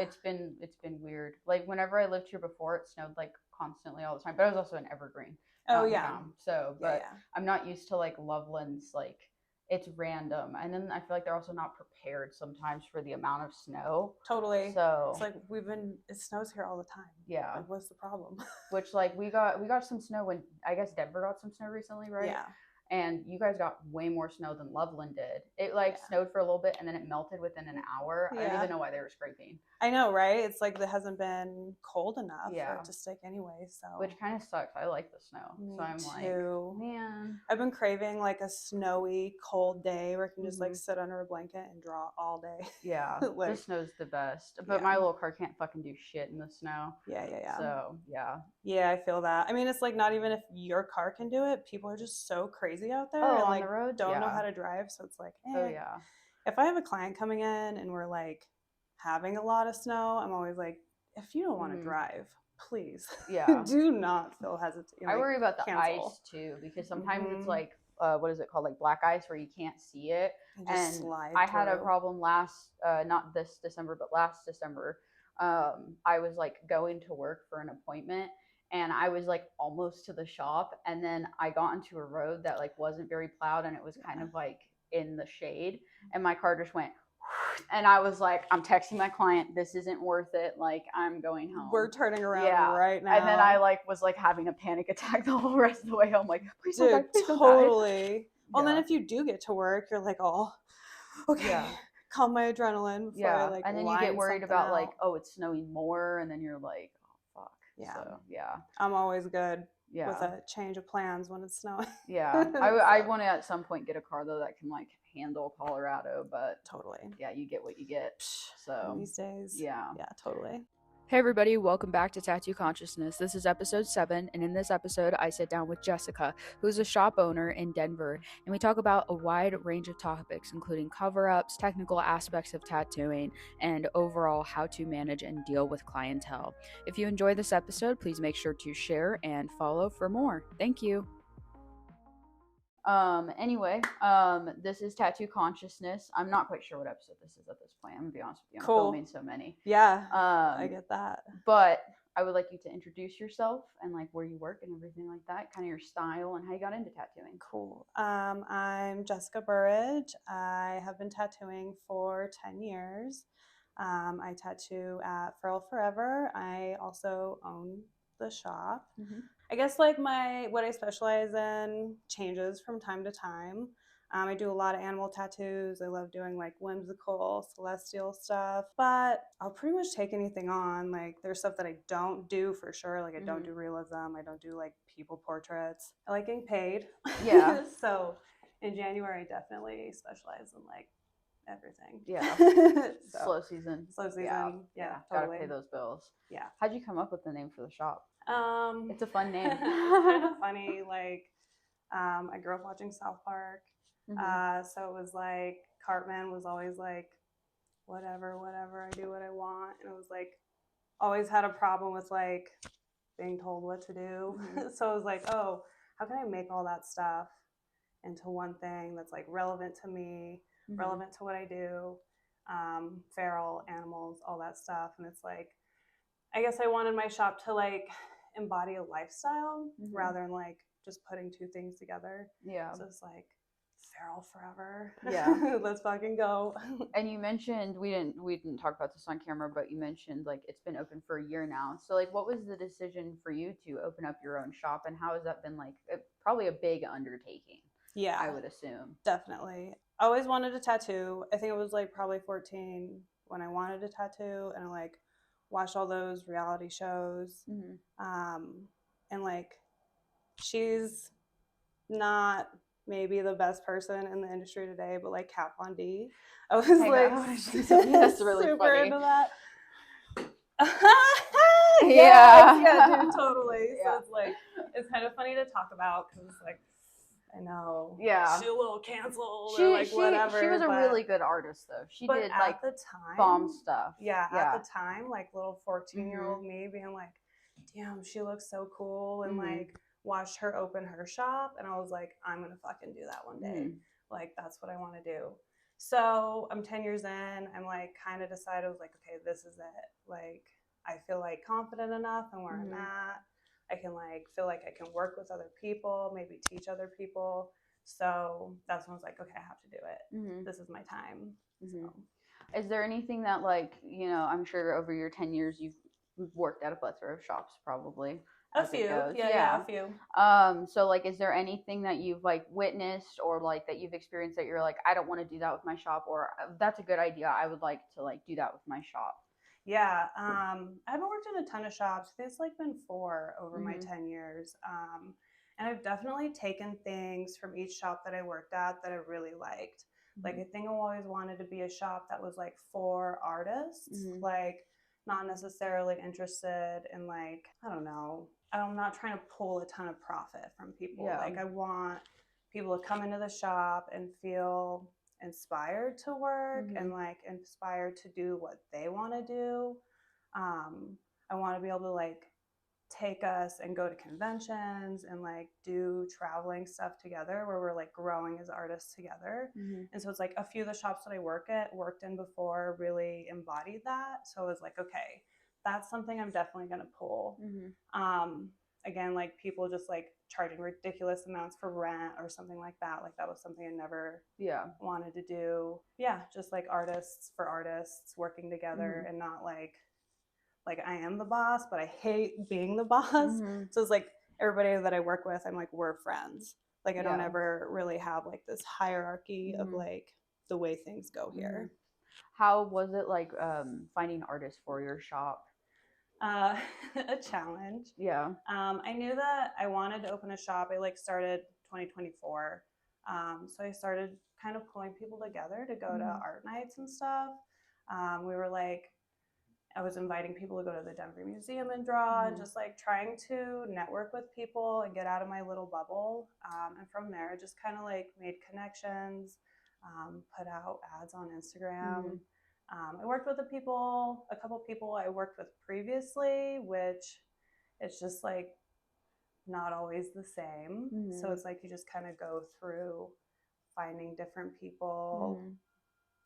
it's been weird. Like whenever I lived here before, it snowed like constantly all the time. But I was also in Evergreen town, so but I'm not used to like Loveland's like it's random, and then I feel like they're also not prepared sometimes for the amount of snow. Totally. So it's like it snows here all the time. Yeah. Like, what's the problem? Which like we got some snow when I guess Denver got some snow recently, right? Yeah. And you guys got way more snow than Loveland did. It like snowed for a little bit and then it melted within an hour. I don't even know why they were scraping. I know, right? It's like it hasn't been cold enough for it to stick anyway. So which kind of sucks. I like the snow. So I'm too. like, man. I've been craving like a snowy, cold day where I can just like sit under a blanket and draw all day. Yeah. Like, the snow's the best. But my little car can't fucking do shit in the snow. Yeah. So yeah, I feel that. I mean, it's like not even if your car can do it. People are just so crazy out there and on the road don't know how to drive. So it's like, oh yeah. If I have a client coming in and we're like having a lot of snow, I'm always like, if you don't want to drive, please, do not feel hesitant. I worry about the ice too, because sometimes it's like what is it called, like black ice, where you can't see it. And I had a problem last not this December but last December. I was like going to work for an appointment and I was like almost to the shop, and then I got into a road that like wasn't very plowed and it was kind of like in the shade, and my car just went and I was like, I'm texting my client, this isn't worth it, like I'm going home, we're turning around right now. And then I like was like having a panic attack the whole rest of the way home, like please Dude, don't die, please totally don't die. Well, then if you do get to work, you're like, oh, okay, calm my adrenaline before I like and then you get worried about like, oh, it's snowing more, and then you're like, oh fuck. So I'm always good with a change of plans when it's snowing. I want to at some point get a car though that can like handle Colorado, but totally you get what you get. So these days, yeah, totally. Hey everybody, welcome back to Tattoo Consciousness. This is episode 7, and in this episode I sit down with Jessica, who's a shop owner in Denver, and we talk about a wide range of topics, including cover-ups, technical aspects of tattooing, and overall how to manage and deal with clientele. If you enjoy this episode, please make sure to share and follow for more. Thank you. Anyway, this is Tattoo Consciousness. I'm not quite sure what episode this is at this point. I'm gonna be honest with you. I'm filming so many. Yeah. I get that. But I would like you to introduce yourself and like where you work and everything like that, kind of your style and how you got into tattooing. Cool. I'm Jessica Burridge. I have been tattooing for 10 years. I tattoo at Furl Forever. I also own the shop. I guess like what I specialize in changes from time to time. I do a lot of animal tattoos. I love doing like whimsical, celestial stuff, but I'll pretty much take anything on. Like there's stuff that I don't do for sure. Like I don't do realism. I don't do like people portraits. I like getting paid. Yeah. So in January, I definitely specialize in like everything. Yeah. Slow season. Yeah, totally. Gotta pay those bills. Yeah. How'd you come up with the name for the shop? It's a fun name. Kind of funny. Like, I grew up watching South Park. So it was like Cartman was always like, whatever, I do what I want. And it was like, always had a problem with like being told what to do. So it was like, oh, how can I make all that stuff into one thing that's like relevant to me, relevant to what I do, feral animals, all that stuff. And it's like, I guess I wanted my shop to like embody a lifestyle rather than like just putting two things together. Yeah. So it's like feral forever. Yeah. Let's fucking go. And you mentioned we didn't talk about this on camera, but you mentioned like it's been open for a year now. So like what was the decision for you to open up your own shop, and how has that been like probably a big undertaking? Yeah. I would assume. Definitely. I always wanted a tattoo. I think it was like probably 14 when I wanted a tattoo, and I like watched all those reality shows. And like she's not maybe the best person in the industry today, but like Kat Von D, I was that's really super funny. into that. Yeah, dude, totally. So it's like it's kind of funny to talk about because it's like I know. Yeah. She a little canceled she, or like whatever. She was a really good artist though. She did like the time, bomb stuff. Yeah, at the time, like little 14-year-old me being like, damn, she looks so cool, and like watched her open her shop, and I was like, I'm gonna fucking do that one day. Like that's what I want to do. So I'm 10 years in. I'm like kind of decided, I was like, okay, this is it. Like, I feel like confident enough and where I'm at. I can like feel like I can work with other people, maybe teach other people. So that's when I was like, okay, I have to do it. This is my time. So. Is there anything that, like, you know, I'm sure over your 10 years you've worked at a plethora of shops probably. A few. Yeah, a few. So like, is there anything that you've like witnessed or like that you've experienced that you're like, I don't want to do that with my shop, or that's a good idea, I would like to like do that with my shop? Yeah, I haven't worked in a ton of shops. It's like been 4 over my 10 years. And I've definitely taken things from each shop that I worked at that I really liked. Like, I think I always wanted to be a shop that was like for artists, like not necessarily interested in like, I don't know, I'm not trying to pull a ton of profit from people. Like, I want people to come into the shop and feel inspired to work and like inspired to do what they want to do. I want to be able to like take us and go to conventions and like do traveling stuff together where we're like growing as artists together. And so it's like a few of the shops that I worked in before really embodied that. So it was like, okay, that's something I'm definitely going to pull. Again, like people just like charging ridiculous amounts for rent or something like that. Like that was something I never wanted to do. Yeah, just like artists for artists working together and not like I am the boss, but I hate being the boss. So it's like everybody that I work with, I'm like, we're friends. Like I don't ever really have like this hierarchy of like the way things go here. How was it like finding artists for your shop? A challenge. Yeah. I knew that I wanted to open a shop. I like started 2024. So I started kind of pulling people together to go to art nights and stuff. We were like, I was inviting people to go to the Denver Museum and draw and just like trying to network with people and get out of my little bubble. And from there, just kind of like made connections, put out ads on Instagram. I worked with a couple people I worked with previously, which it's just like not always the same. So it's like you just kind of go through finding different people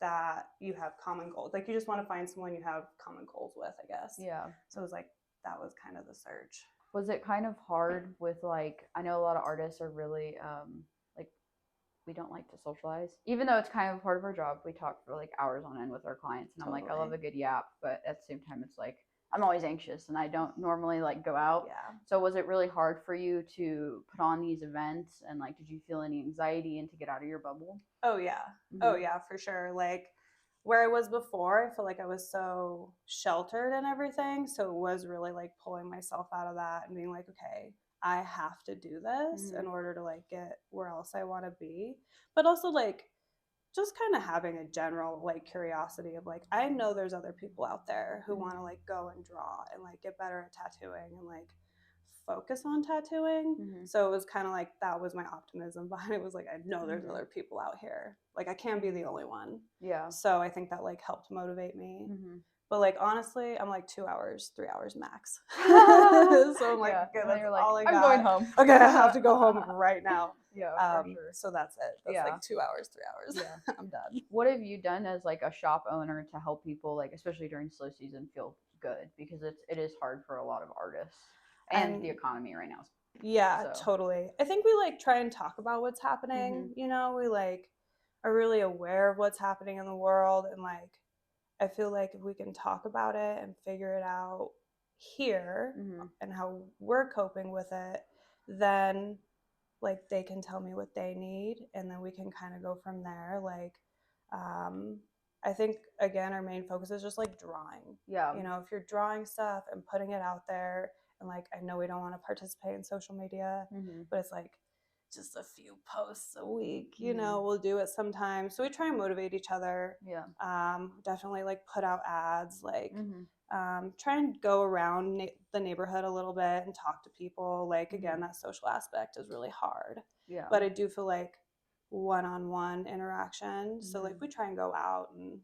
that you have common goals. Like you just want to find someone you have common goals with, I guess. Yeah. So it was like, that was kind of the search. Was it kind of hard with like, I know a lot of artists are really like, we don't like to socialize, even though it's kind of part of our job. We talk for like hours on end with our clients, and I'm like, I love a good yap, but at the same time it's like I'm always anxious and I don't normally like go out. Yeah. So was it really hard for you to put on these events, and like did you feel any anxiety and to get out of your bubble? Oh yeah. Oh yeah, for sure. Like where I was before, I feel like I was so sheltered and everything. So it was really like pulling myself out of that and being like, okay, I have to do this in order to like get where else I want to be. But also like just kind of having a general like curiosity of like, I know there's other people out there who want to like go and draw and like get better at tattooing and like focus on tattooing. So it was kind of like, that was my optimism behind it, was like, I know there's other people out here, like I can't be the only one. Yeah. So I think that like helped motivate me. But like honestly, I'm like 2 hours, 3 hours max. So I'm like, okay, that's like, all I got. I'm going home. Okay, I have to go home right now. Yeah, for sure. So that's it. That's like 2 hours, 3 hours. Yeah. I'm done. What have you done as like a shop owner to help people, like especially during slow season, feel good? Because it is hard for a lot of artists and the economy right now. Yeah, so. Totally. I think we like try and talk about what's happening. You know, we like are really aware of what's happening in the world, and like I feel like if we can talk about it and figure it out here and how we're coping with it, then like they can tell me what they need, and then we can kind of go from there. Like I think again our main focus is just like drawing. Yeah. You know, if you're drawing stuff and putting it out there, and like I know we don't want to participate in social media, but it's like just a few posts a week, you know, we'll do it sometimes. So we try and motivate each other. Yeah. Definitely like put out ads, like try and go around the neighborhood a little bit and talk to people. Like again, that social aspect is really hard. Yeah. But I do feel like one-on-one interaction. So like we try and go out and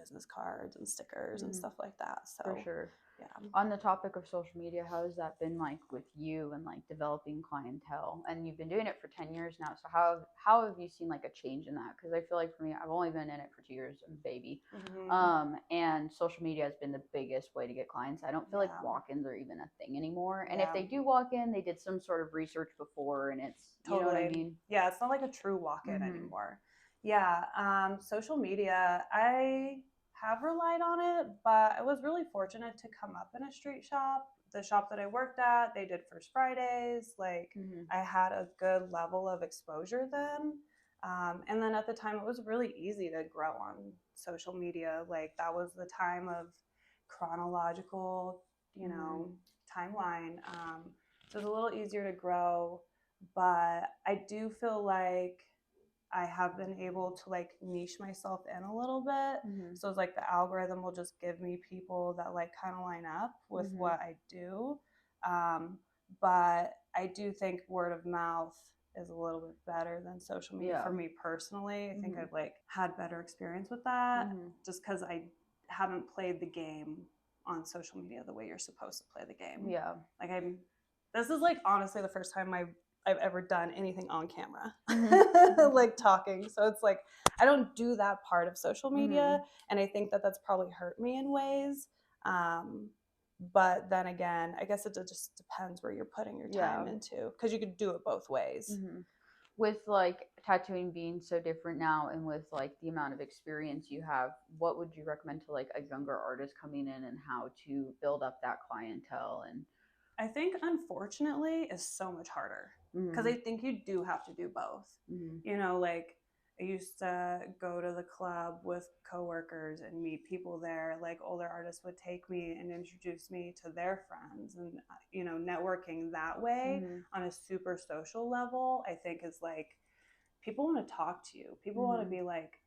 business cards and stickers and stuff like that. So for sure. Yeah. On the topic of social media, how has that been like with you and like developing clientele? And you've been doing it for 10 years now. So how have you seen like a change in that? Because I feel like for me, I've only been in it for 2 years, I'm a baby. And social media has been the biggest way to get clients. I don't feel like walk-ins are even a thing anymore. And if they do walk in, they did some sort of research before, and it's, you know what I mean? Yeah, it's not like a true walk-in anymore. Yeah, social media, I have relied on it, but I was really fortunate to come up in a street shop. The shop that I worked at, they did First Fridays. Like I had a good level of exposure then. And then at the time, it was really easy to grow on social media. Like that was the time of chronological, you know, timeline. So it was a little easier to grow, but I do feel like I have been able to like niche myself in a little bit. So it's like the algorithm will just give me people that like kind of line up with what I do. But I do think word of mouth is a little bit better than social media for me personally. I think I've like had better experience with that just because I haven't played the game on social media the way you're supposed to play the game. Yeah. Like this is like honestly the first time I've ever done anything on camera, like talking. So it's like, I don't do that part of social media. And I think that that's probably hurt me in ways. But then again, I guess it just depends where you're putting your time into, because you could do it both ways. With like tattooing being so different now, and with like the amount of experience you have, what would you recommend to like a younger artist coming in and how to build up that clientele? And I think unfortunately is so much harder because I think you do have to do both. You know, like I used to go to the club with coworkers and meet people there. Like older artists would take me and introduce me to their friends, and you know, networking that way on a super social level, I think is like people want to talk to you. People want to be like,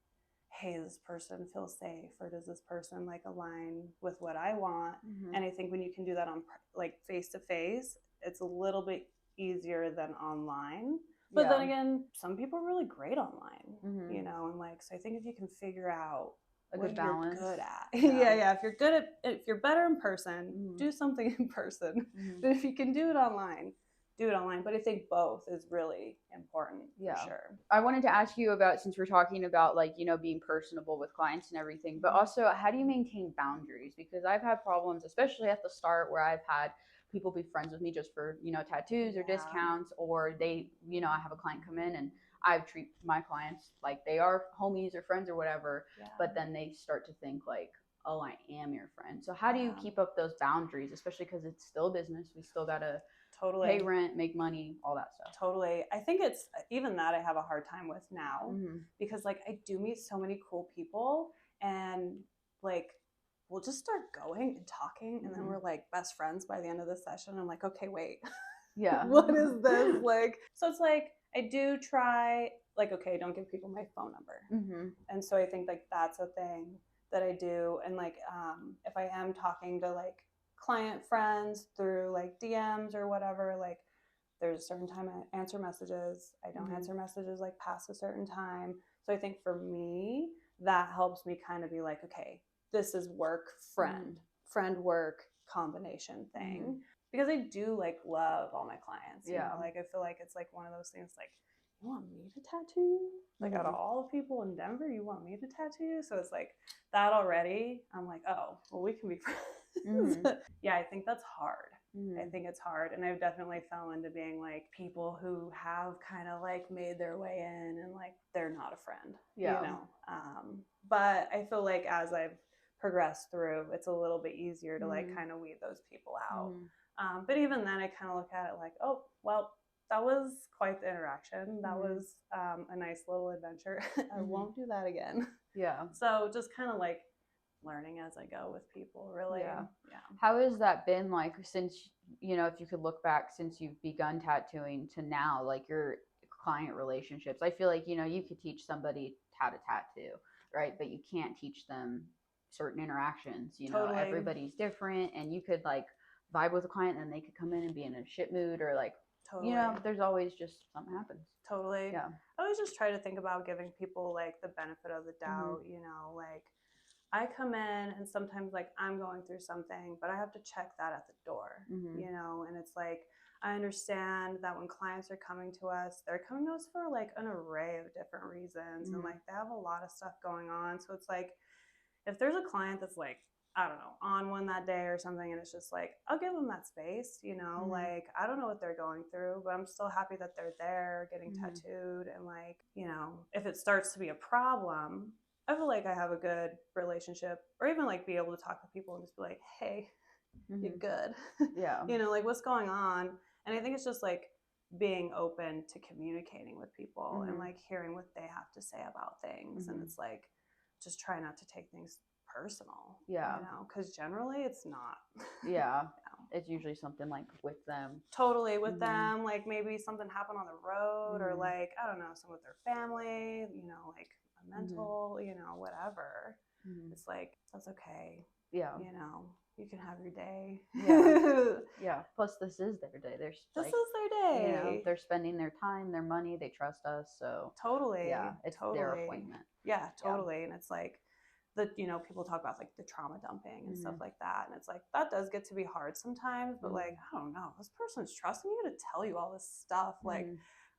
hey, does this person feel safe, or does this person like align with what I want? And I think when you can do that on like face to face, it's a little bit easier than online. But then again, some people are really great online, you know, and like, so I think if you can figure out a what good balance. you're good at, if you're better in person, do something in person. But if you can do it online, do it online. But I think both is really important for sure. I wanted to ask you about, since we're talking about like, you know, being personable with clients and everything, but also how do you maintain boundaries? Because I've had problems, especially at the start, where I've had people be friends with me just for, you know, tattoos or discounts, or they, you know, I have a client come in and I treat my clients like they are homies or friends or whatever, but then they start to think like, oh, I am your friend. So how do you keep up those boundaries, especially because it's still business? We still got to pay rent, make money, all that stuff. Totally. I think it's even that I have a hard time with now because like I do meet so many cool people, and like we'll just start going and talking, and then we're like best friends by the end of the session. I'm like, okay, wait. What is this? Like, so it's like I do try, like, okay, don't give people my phone number. And so I think like that's a thing that I do. And like if I am talking to like client friends through like DMs or whatever, like there's a certain time I answer messages. I don't answer messages like past a certain time. So I think for me, that helps me kind of be like, okay, this is work, friend work combination thing. Because I do like love all my clients. You know, like I feel like it's like one of those things like, you want me to tattoo you? Like out of all the people in Denver, you want me to tattoo you? So it's like that already. I'm like, oh, well, we can be friends. Yeah, I think that's hard. I think it's hard. And I've definitely fell into being like people who have kind of like made their way in and like they're not a friend, you know? But I feel like as I've progressed through, it's a little bit easier to like kind of weed those people out. But even then I kind of look at it like, oh, well, that was quite the interaction. That was a nice little adventure. I won't do that again. So just kind of like learning as I go with people, really. How has that been like since, you know, if you could look back since you've begun tattooing to now, like your client relationships? I feel like, you know, you could teach somebody how to tattoo, right? But you can't teach them certain interactions, you know. Everybody's different, and you could like vibe with a client and they could come in and be in a shit mood, or like, you know, there's always just something happens. I always just try to think about giving people like the benefit of the doubt, you know, like I come in and sometimes like I'm going through something, but I have to check that at the door, you know, and it's like, I understand that when clients are coming to us, they're coming to us for like an array of different reasons and like they have a lot of stuff going on. So it's like, if there's a client that's like, I don't know, on one that day or something, and it's just like, I'll give them that space, you know, like, I don't know what they're going through, but I'm still happy that they're there getting tattooed. And like, you know, if it starts to be a problem, I feel like I have a good relationship, or even like be able to talk to people and just be like, hey, you good? Yeah. You know, like what's going on? And I think it's just like being open to communicating with people and like hearing what they have to say about things. And it's like, just try not to take things personal. Yeah. You know, because generally it's not. Yeah. It's usually something like with them. Totally with them. Like maybe something happened on the road or like, I don't know, some with their family, you know, like a mental, you know, whatever. It's like, that's okay. Yeah. You know, you can have your day. Yeah. Yeah. Plus, this is their day. This is their day. You know, they're spending their time, their money. They trust us. So totally. Yeah, it's their appointment. Yeah, totally. And it's like, you know, people talk about like the trauma dumping and stuff like that. And it's like, that does get to be hard sometimes, but like, I don't know, this person's trusting you to tell you all this stuff. Like,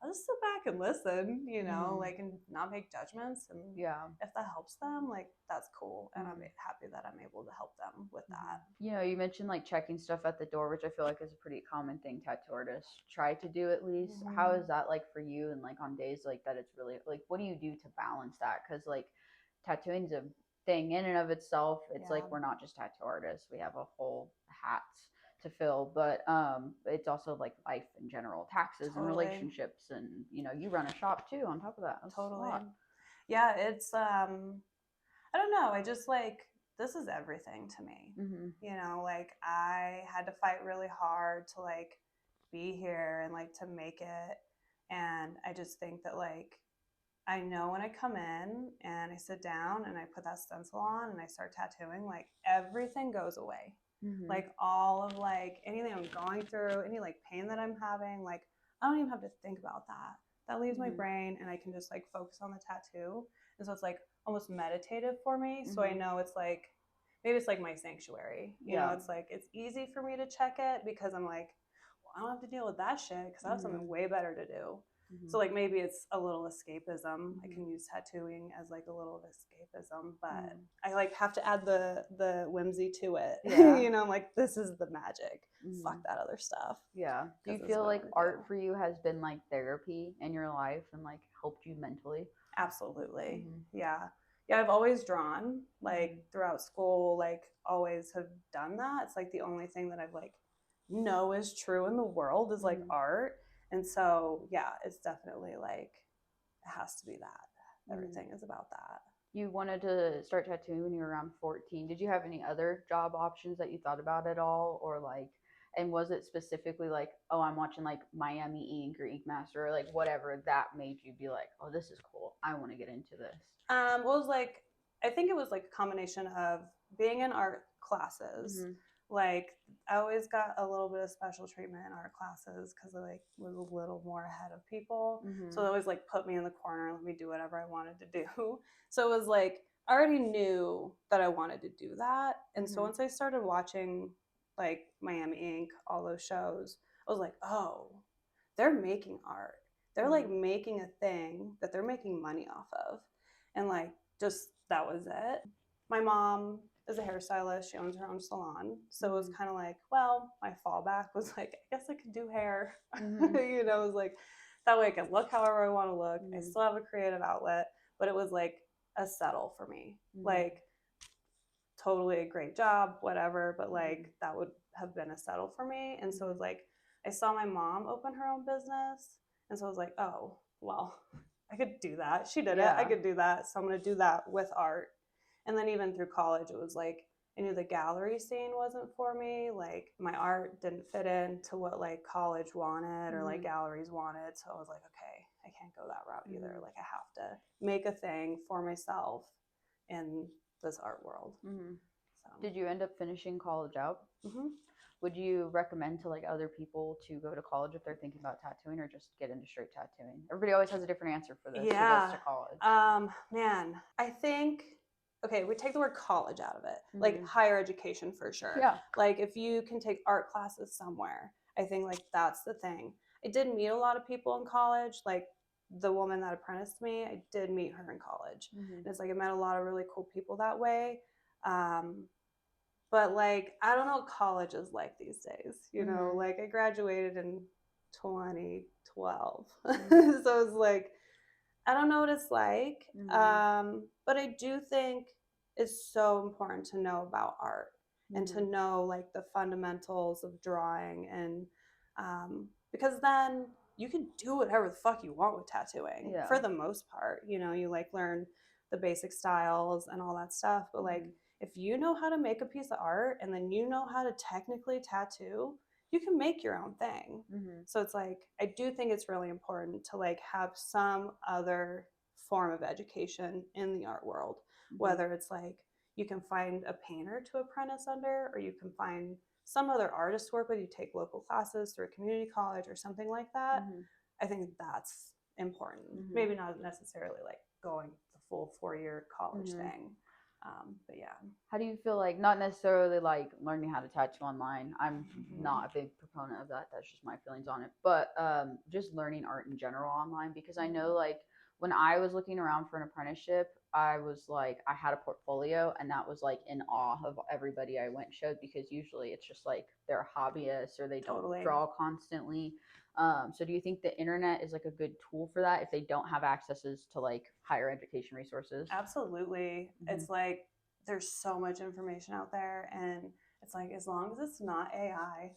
I'll just sit back and listen, you know, like, and not make judgments. And if that helps them, like, that's cool. And I'm happy that I'm able to help them with that. You know, you mentioned like checking stuff at the door, which I feel like is a pretty common thing tattoo artists try to do at least. How is that like for you? And like on days like that, it's really like, what do you do to balance that? Because like tattooing's a thing in and of itself. It's like, we're not just tattoo artists. We have a whole hat to fill, but it's also like life in general, taxes and relationships, and you know, you run a shop too on top of that. That's totally. Yeah, it's I don't know, I just like, this is everything to me. You know, like I had to fight really hard to like be here and like to make it. And I just think that like, I know when I come in and I sit down and I put that stencil on and I start tattooing, like everything goes away. Like all of like anything I'm going through, any like pain that I'm having, like I don't even have to think about that. That leaves my brain and I can just like focus on the tattoo. And so it's like almost meditative for me. So I know it's like, maybe it's like my sanctuary. You know, it's like, it's easy for me to check it because I'm like, well, I don't have to deal with that shit because I have something way better to do. So like maybe it's a little escapism. I can use tattooing as like a little escapism, but I like have to add the whimsy to it. You know, I'm like, this is the magic. Fuck that other stuff. Yeah. Do you feel like art for you has been like therapy in your life and like helped you mentally? Absolutely. Yeah. Yeah, I've always drawn like throughout school, like always have done that. It's like the only thing that I've like know is true in the world is like art. And so, yeah, it's definitely like, it has to be that. Everything is about that. You wanted to start tattooing when you were around 14. Did you have any other job options that you thought about at all? Or like, and was it specifically like, oh, I'm watching like Miami Ink or Ink Master or like whatever that made you be like, oh, this is cool. I want to get into this. Well, it was like, I think it was like a combination of being in art classes. Like I always got a little bit of special treatment in art classes because I like was a little more ahead of people. So they always like put me in the corner and let me do whatever I wanted to do. So it was like, I already knew that I wanted to do that. And so once I started watching like Miami Ink, all those shows, I was like, oh, they're making art. They're like making a thing that they're making money off of. And like, just that was it. My mom is a hairstylist. She owns her own salon. So it was kind of like, well, my fallback was like, I guess I could do hair. You know, it was like, that way I can look however I want to look. I still have a creative outlet, but it was like a settle for me. Like, totally a great job, whatever, but like, that would have been a settle for me. And so it was like, I saw my mom open her own business. And so I was like, oh, well, I could do that. She did it. I could do that. So I'm going to do that with art. And then even through college, it was like, I knew the gallery scene wasn't for me. Like my art didn't fit into what like college wanted or like galleries wanted. So I was like, okay, I can't go that route either. Like I have to make a thing for myself in this art world. So. Did you end up finishing college out? Would you recommend to like other people to go to college if they're thinking about tattooing or just get into straight tattooing? Everybody always has a different answer for this. Yeah. Who goes to college? Man, I think okay, we take the word college out of it, like higher education for sure. Yeah. Like if you can take art classes somewhere, I think like that's the thing. I did meet a lot of people in college, like the woman that apprenticed me, I did meet her in college. And it's like I met a lot of really cool people that way. But like I don't know what college is like these days, you know, like I graduated in 2012. So it's like I don't know what it's like. But I do think it's so important to know about art and to know like the fundamentals of drawing, and because then you can do whatever the fuck you want with tattooing for the most part. You know, you like learn the basic styles and all that stuff, but like if you know how to make a piece of art and then you know how to technically tattoo, you can make your own thing. So it's like I do think it's really important to like have some other form of education in the art world, whether it's like you can find a painter to apprentice under, or you can find some other artist to work with. You take local classes through a community college or something like that. I think that's important. Maybe not necessarily like going the full 4-year college thing. But yeah. How do you feel like, not necessarily like learning how to tattoo online? I'm not a big proponent of that. That's just my feelings on it. But just learning art in general online, because I know like when I was looking around for an apprenticeship, I was like, I had a portfolio and that was like in awe of everybody I went and showed, because usually it's just like they're hobbyists or they don't draw constantly. So do you think the internet is like a good tool for that if they don't have accesses to like higher education resources? Absolutely. It's like there's so much information out there, and it's like as long as it's not AI,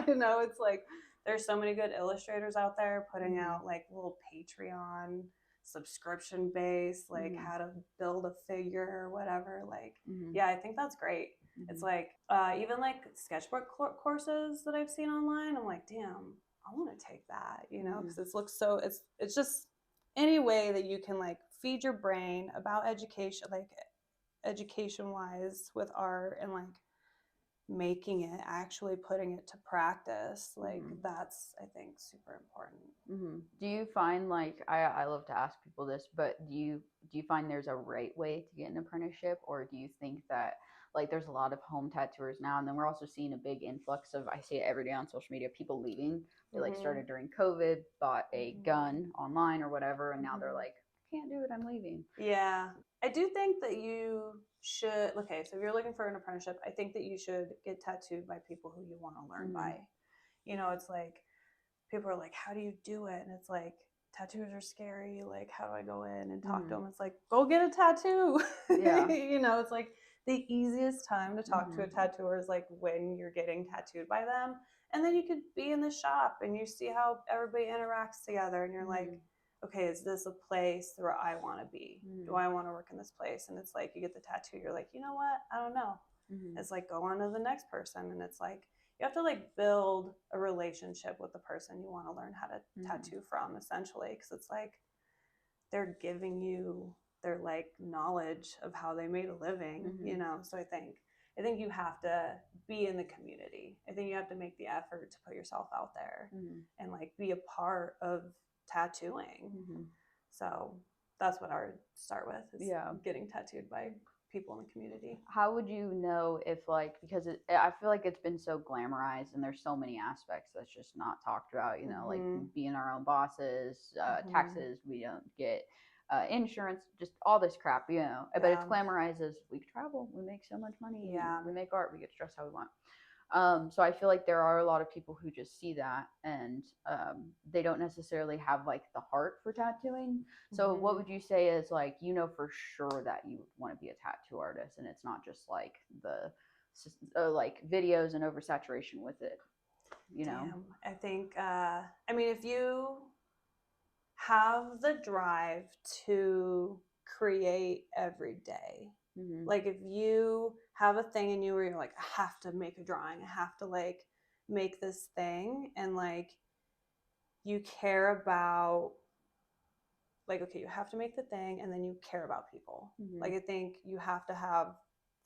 you know, it's like there's so many good illustrators out there putting out like little Patreon subscription based, like how to build a figure or whatever. Like, yeah, I think that's great. It's like even like sketchbook courses that I've seen online. I'm like, damn, I want to take that, you know, because it looks so. It's just any way that you can like feed your brain about education, like education wise with art, and like making it, actually putting it to practice, like that's I think super important. Do you find like I love to ask people this, but do you find there's a right way to get an apprenticeship, or do you think that like there's a lot of home tattooers now, and then we're also seeing a big influx of, I see it every day on social media, people leaving. They like started during COVID, bought a gun online or whatever, and now they're like, I can't do it, I'm leaving. Yeah, I do think that you should, okay, so if you're looking for an apprenticeship, I think that you should get tattooed by people who you want to learn by. You know, it's like people are like, how do you do it? And it's like, tattoos are scary, like how do I go in and talk to them? It's like, go get a tattoo. You know, it's like the easiest time to talk to a tattooer is like when you're getting tattooed by them, and then you could be in the shop and you see how everybody interacts together, and you're like, okay, is this a place where I want to be? Do I want to work in this place? And it's like you get the tattoo, you're like, you know what, I don't know. It's like go on to the next person, and it's like you have to like build a relationship with the person you want to learn how to tattoo from, essentially, because it's like they're giving you their like knowledge of how they made a living, you know. So I think you have to be in the community. I think you have to make the effort to put yourself out there and like be a part of tattooing. So that's what I would start with, is getting tattooed by people in the community. How would you know if like, because I feel like it's been so glamorized and there's so many aspects that's just not talked about, you know, like being our own bosses, taxes, we don't get insurance, just all this crap, you know, but it's glamorized as we travel, we make so much money, we make art, we get to dress how we want. So I feel like there are a lot of people who just see that, and they don't necessarily have like the heart for tattooing. So what would you say is like, you know, for sure that you want to be a tattoo artist, and it's not just like the like videos and oversaturation with it, you know? I think, I mean, if you have the drive to create every day, like if you have a thing in you where you're like, I have to make a drawing, I have to like make this thing, and like you care about, like, okay, you have to make the thing, and then you care about people. Like I think you have to have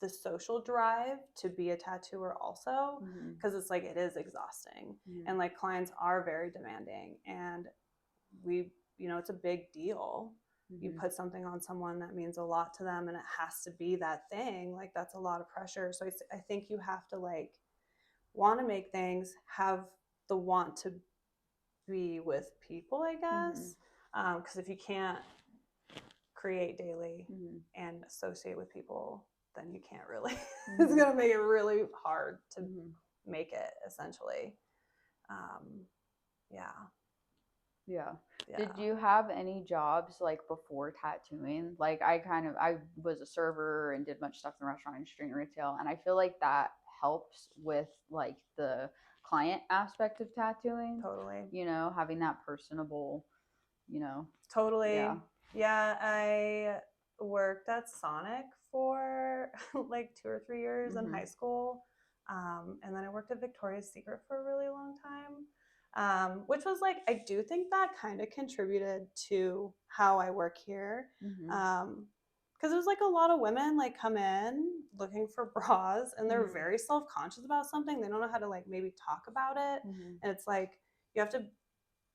the social drive to be a tattooer also, because it's like it is exhausting, and like clients are very demanding, and we, you know, it's a big deal. you put something on someone that means a lot to them and it has to be that thing, like that's a lot of pressure. So I think you have to like want to make things, have the want to be with people, I guess. Because if you can't create daily and associate with people, then you can't really. It's gonna make it really hard to make it, essentially. Yeah. Did you have any jobs like before tattooing? Like I was a server and did much stuff in the restaurant industry and retail, and I feel like that helps with like the client aspect of tattooing. Totally. You know, having that personable, you know. Totally. Yeah, I worked at Sonic for like 2 or 3 years in high school. And then I worked at Victoria's Secret for a really long time, which was like, I do think that kind of contributed to how I work here. Because it was like a lot of women like come in looking for bras and they're very self-conscious about something. They don't know how to like maybe talk about it. And it's like, you have to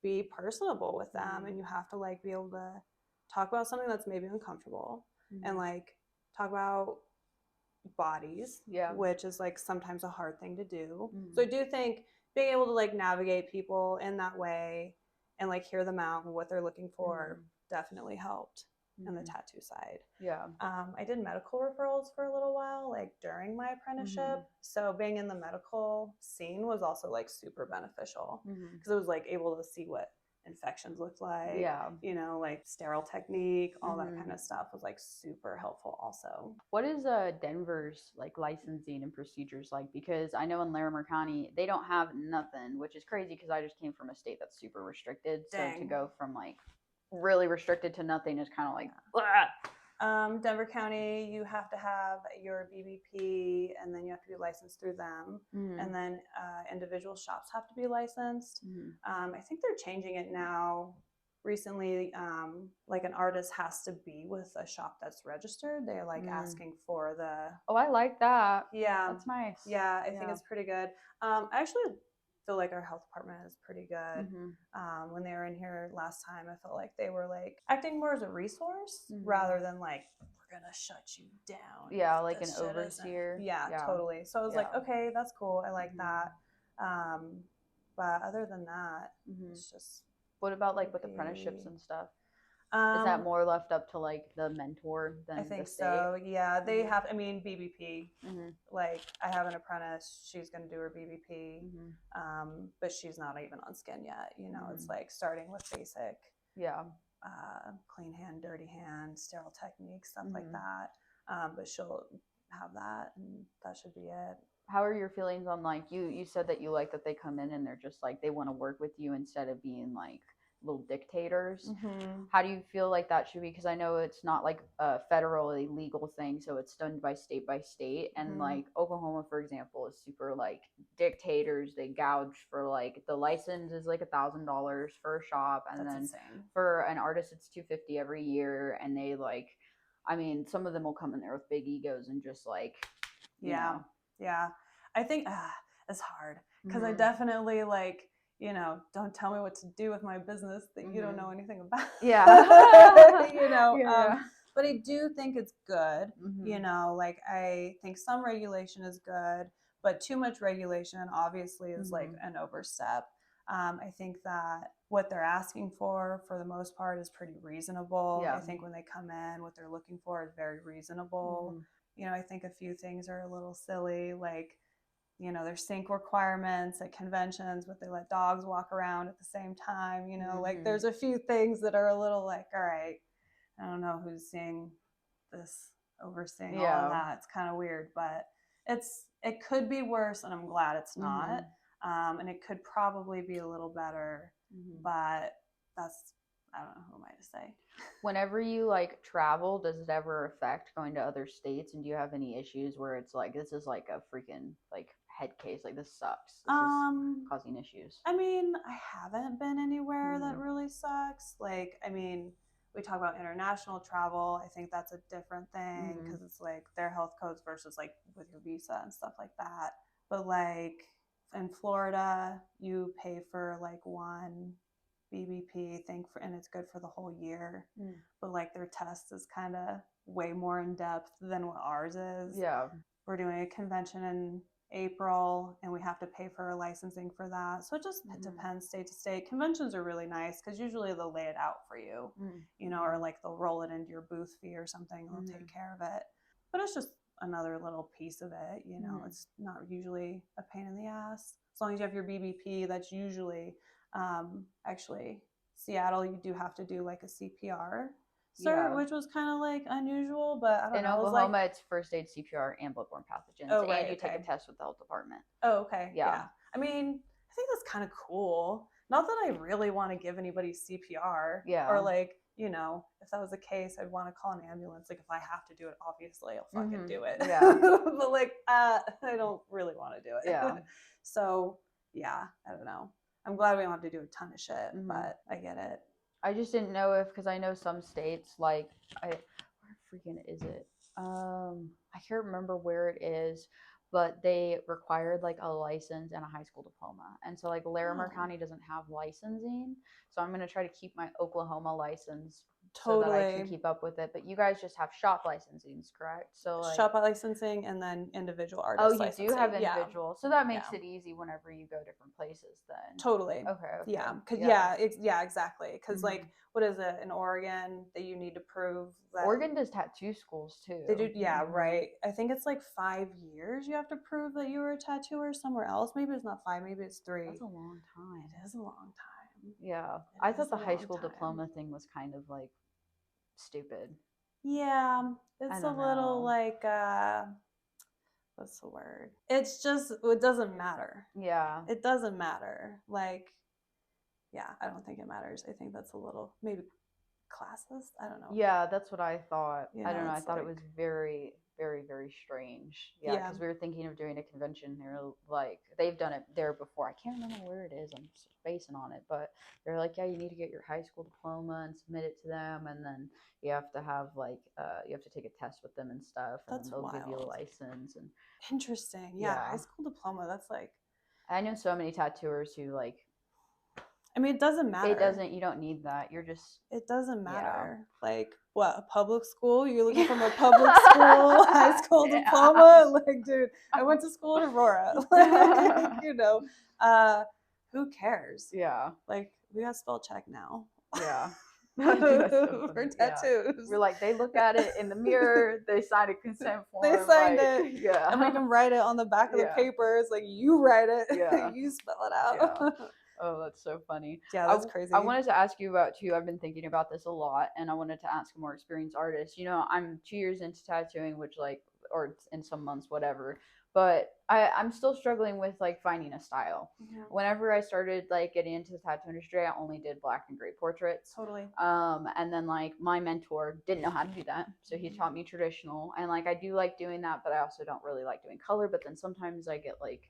be personable with them and you have to like be able to talk about something that's maybe uncomfortable and like talk about bodies, which is like sometimes a hard thing to do. So I do think being able to like navigate people in that way and like hear them out and what they're looking for definitely helped in the tattoo side. I did medical referrals for a little while, like during my apprenticeship. So being in the medical scene was also like super beneficial because I was like able to see what infections looked like, you know, like sterile technique, all that kind of stuff was like super helpful also. What is Denver's like licensing and procedures like? Because I know in Larimer County they don't have nothing, which is crazy because I just came from a state that's super restricted. So to go from like really restricted to nothing is kind of like Denver County, you have to have your BBP and then you have to be licensed through them. And then individual shops have to be licensed. I think they're changing it now. Recently, like an artist has to be with a shop that's registered. They're like asking for the... Oh, I like that. Yeah. That's nice. Yeah, I think it's pretty good. I actually feel like our health department is pretty good. When they were in here last time, I felt like they were like acting more as a resource rather than like, we're gonna shut you down. Yeah, like an overseer. Yeah, totally. So I was like, okay, that's cool. I like that. But other than that, it's just... What about like with apprenticeships and stuff? Is that more left up to like the mentor than I think the state? so. Yeah, they have. I mean, BBP. Like, I have an apprentice. She's going to do her BBP, but she's not even on skin yet. You know, it's like starting with basic. Clean hand, dirty hand, sterile techniques, stuff like that. But she'll have that, and that should be it. How are your feelings on like you said that you like that they come in and they're just like they want to work with you instead of being like little dictators? How do you feel like that should be? Because I know it's not like a federally legal thing, so it's done by state, and like Oklahoma, for example, is super like dictators. They gouge for like the license is like $1,000 for a shop, and That's then insane. for an artist it's $250 every year, and they like, I mean, some of them will come in there with big egos and just like, you know. Yeah, I think it's hard because I definitely like, you know, don't tell me what to do with my business that you don't know anything about. You know, but I do think it's good. You know, like I think some regulation is good, but too much regulation obviously is like an overstep. I think that what they're asking for the most part is pretty reasonable. I think when they come in, what they're looking for is very reasonable. You know, I think a few things are a little silly, like, you know, there's sync requirements at conventions, but they let dogs walk around at the same time. You know, like there's a few things that are a little like, all right, I don't know who's seeing this, overseeing all of that. It's kind of weird, but it could be worse, and I'm glad it's not. And it could probably be a little better, but that's, I don't know, who am I to say? Whenever you like travel, does it ever affect going to other states? And do you have any issues where it's like, this is like a freaking like head case, like this sucks, this is causing issues? I mean, I haven't been anywhere that really sucks. Like, I mean, we talk about international travel. I think that's a different thing because it's like their health codes versus like with your visa and stuff like that. But like in Florida, you pay for like one BBP thing and it's good for the whole year. But like their test is kind of way more in depth than what ours is. Yeah. We're doing a convention in April and we have to pay for licensing for that. So it just depends state to state. Conventions are really nice because usually they'll lay it out for you, you know, or like they'll roll it into your booth fee or something. They'll take care of it. But it's just another little piece of it, you know. It's not usually a pain in the ass. As long as you have your BBP, that's usually actually Seattle, you do have to do like a CPR cert, which was kind of like unusual, but I don't know. In Oklahoma, it's first aid, CPR, and bloodborne pathogens. Oh, right, and you take a test with the health department. Oh, okay. Yeah. I mean, I think that's kind of cool. Not that I really want to give anybody CPR. Yeah. Or like, you know, if that was the case, I'd want to call an ambulance. Like if I have to do it, obviously I'll fucking do it. Yeah. But like, I don't really want to do it. Yeah. So yeah, I don't know. I'm glad we don't have to do a ton of shit, but I get it. I just didn't know if, because I know some states, like, where freaking is it? I can't remember where it is, but they required like a license and a high school diploma. And so like Larimer County doesn't have licensing. So I'm going to try to keep my Oklahoma license so that I can keep up with it. But you guys just have shop licensings, correct? So like shop licensing and then individual artist licensing. Oh, you do have individual. Yeah. So that makes it easy whenever you go different places then. Totally. Okay. Yeah. Yeah, exactly. Because like, what is it in Oregon that you need to prove that? Oregon does tattoo schools too. They do. Yeah. Right. I think it's like 5 years you have to prove that you were a tattooer somewhere else. Maybe it's not 5, maybe it's 3. That's a long time. It is a long time. Yeah. I thought the high school diploma thing was kind of like stupid. Yeah. It's a little like, what's the word? It's just, it doesn't matter. Yeah. It doesn't matter. Like, yeah, I don't think it matters. I think that's a little, maybe classist. I don't know. Yeah, that's what I thought. I don't know. I thought it was very, very, very strange. Yeah, because we were thinking of doing a convention here. Like, they've done it there before. I can't remember where it is. I'm spacing on it. But they're like, yeah, you need to get your high school diploma and submit it to them. And then you have to have, like, you have to take a test with them and stuff. And then they'll give you a license. And interesting. Yeah, high school diploma. That's like... I know so many tattooers who, like... I mean, it doesn't matter. It doesn't. You don't need that. You're just... It doesn't matter. Yeah. Like, what, a public school? You're looking from a public school, high school diploma? Like, dude, I went to school in Aurora. Like, you know, who cares? Yeah. Like, we got spell check now. Yeah. For tattoos. Yeah. We're like, they look at it in the mirror, they sign a consent form. They signed it. Yeah. And we can write it on the back of the paper. It's like, you write it. Yeah. You spell it out. Yeah. Oh, that's so funny. Yeah, that's crazy. I wanted to ask you about too. I've been thinking about this a lot, and I wanted to ask a more experienced artist. You know, I'm 2 years into tattooing, which like, or in some months, whatever. But I'm still struggling with like finding a style. Yeah. Whenever I started like getting into the tattoo industry, I only did black and gray portraits. Totally. And then like my mentor didn't know how to do that, so he taught me traditional. And like I do like doing that, but I also don't really like doing color. But then sometimes I get like,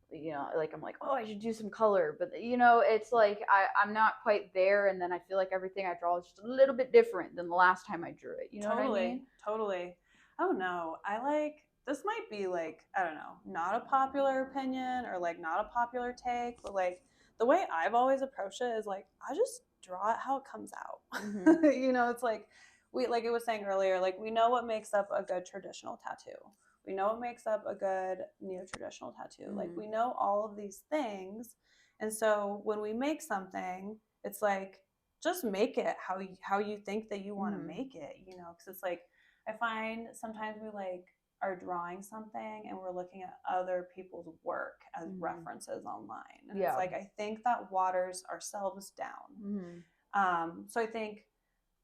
you know, like I'm like, oh, I should do some color, but you know, it's like I'm not quite there, and then I feel like everything I draw is just a little bit different than the last time I drew it. You know what I mean? Totally. I don't know. I like, this might be like, I don't know, not a popular opinion or like not a popular take, but like the way I've always approached it is like, I just draw it how it comes out. Mm-hmm. You know, it's like like it was saying earlier, like we know what makes up a good traditional tattoo. We know what makes up a good neo-traditional tattoo. Mm-hmm. Like we know all of these things. And so when we make something, it's like, just make it how you think that you want to make it, you know? Because it's like, I find sometimes we like are drawing something and we're looking at other people's work as references online. And it's like, I think that waters ourselves down. So I think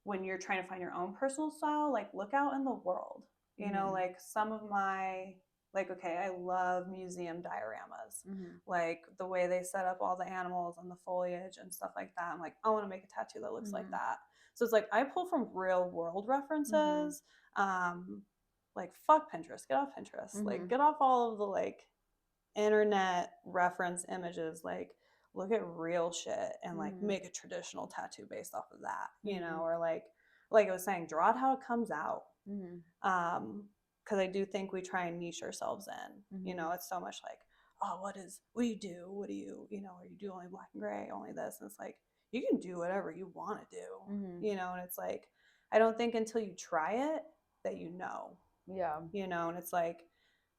when you're trying to find your own personal style, like look out in the world. You know, like some of my, like, okay, I love museum dioramas. Like the way they set up all the animals and the foliage and stuff like that. I'm like, I want to make a tattoo that looks like that. So it's like, I pull from real world references. Like, fuck Pinterest, get off Pinterest. Like, get off all of the, like, internet reference images. Like, look at real shit and, like, make a traditional tattoo based off of that, you know? Or, like I was saying, draw it how it comes out. Because I do think we try and niche ourselves in. You know, it's so much like, oh, what do you do? You know, or you do only black and gray, only this. And it's like, you can do whatever you want to do, you know, and it's like, I don't think until you try it that you know. Yeah. You know, and it's like,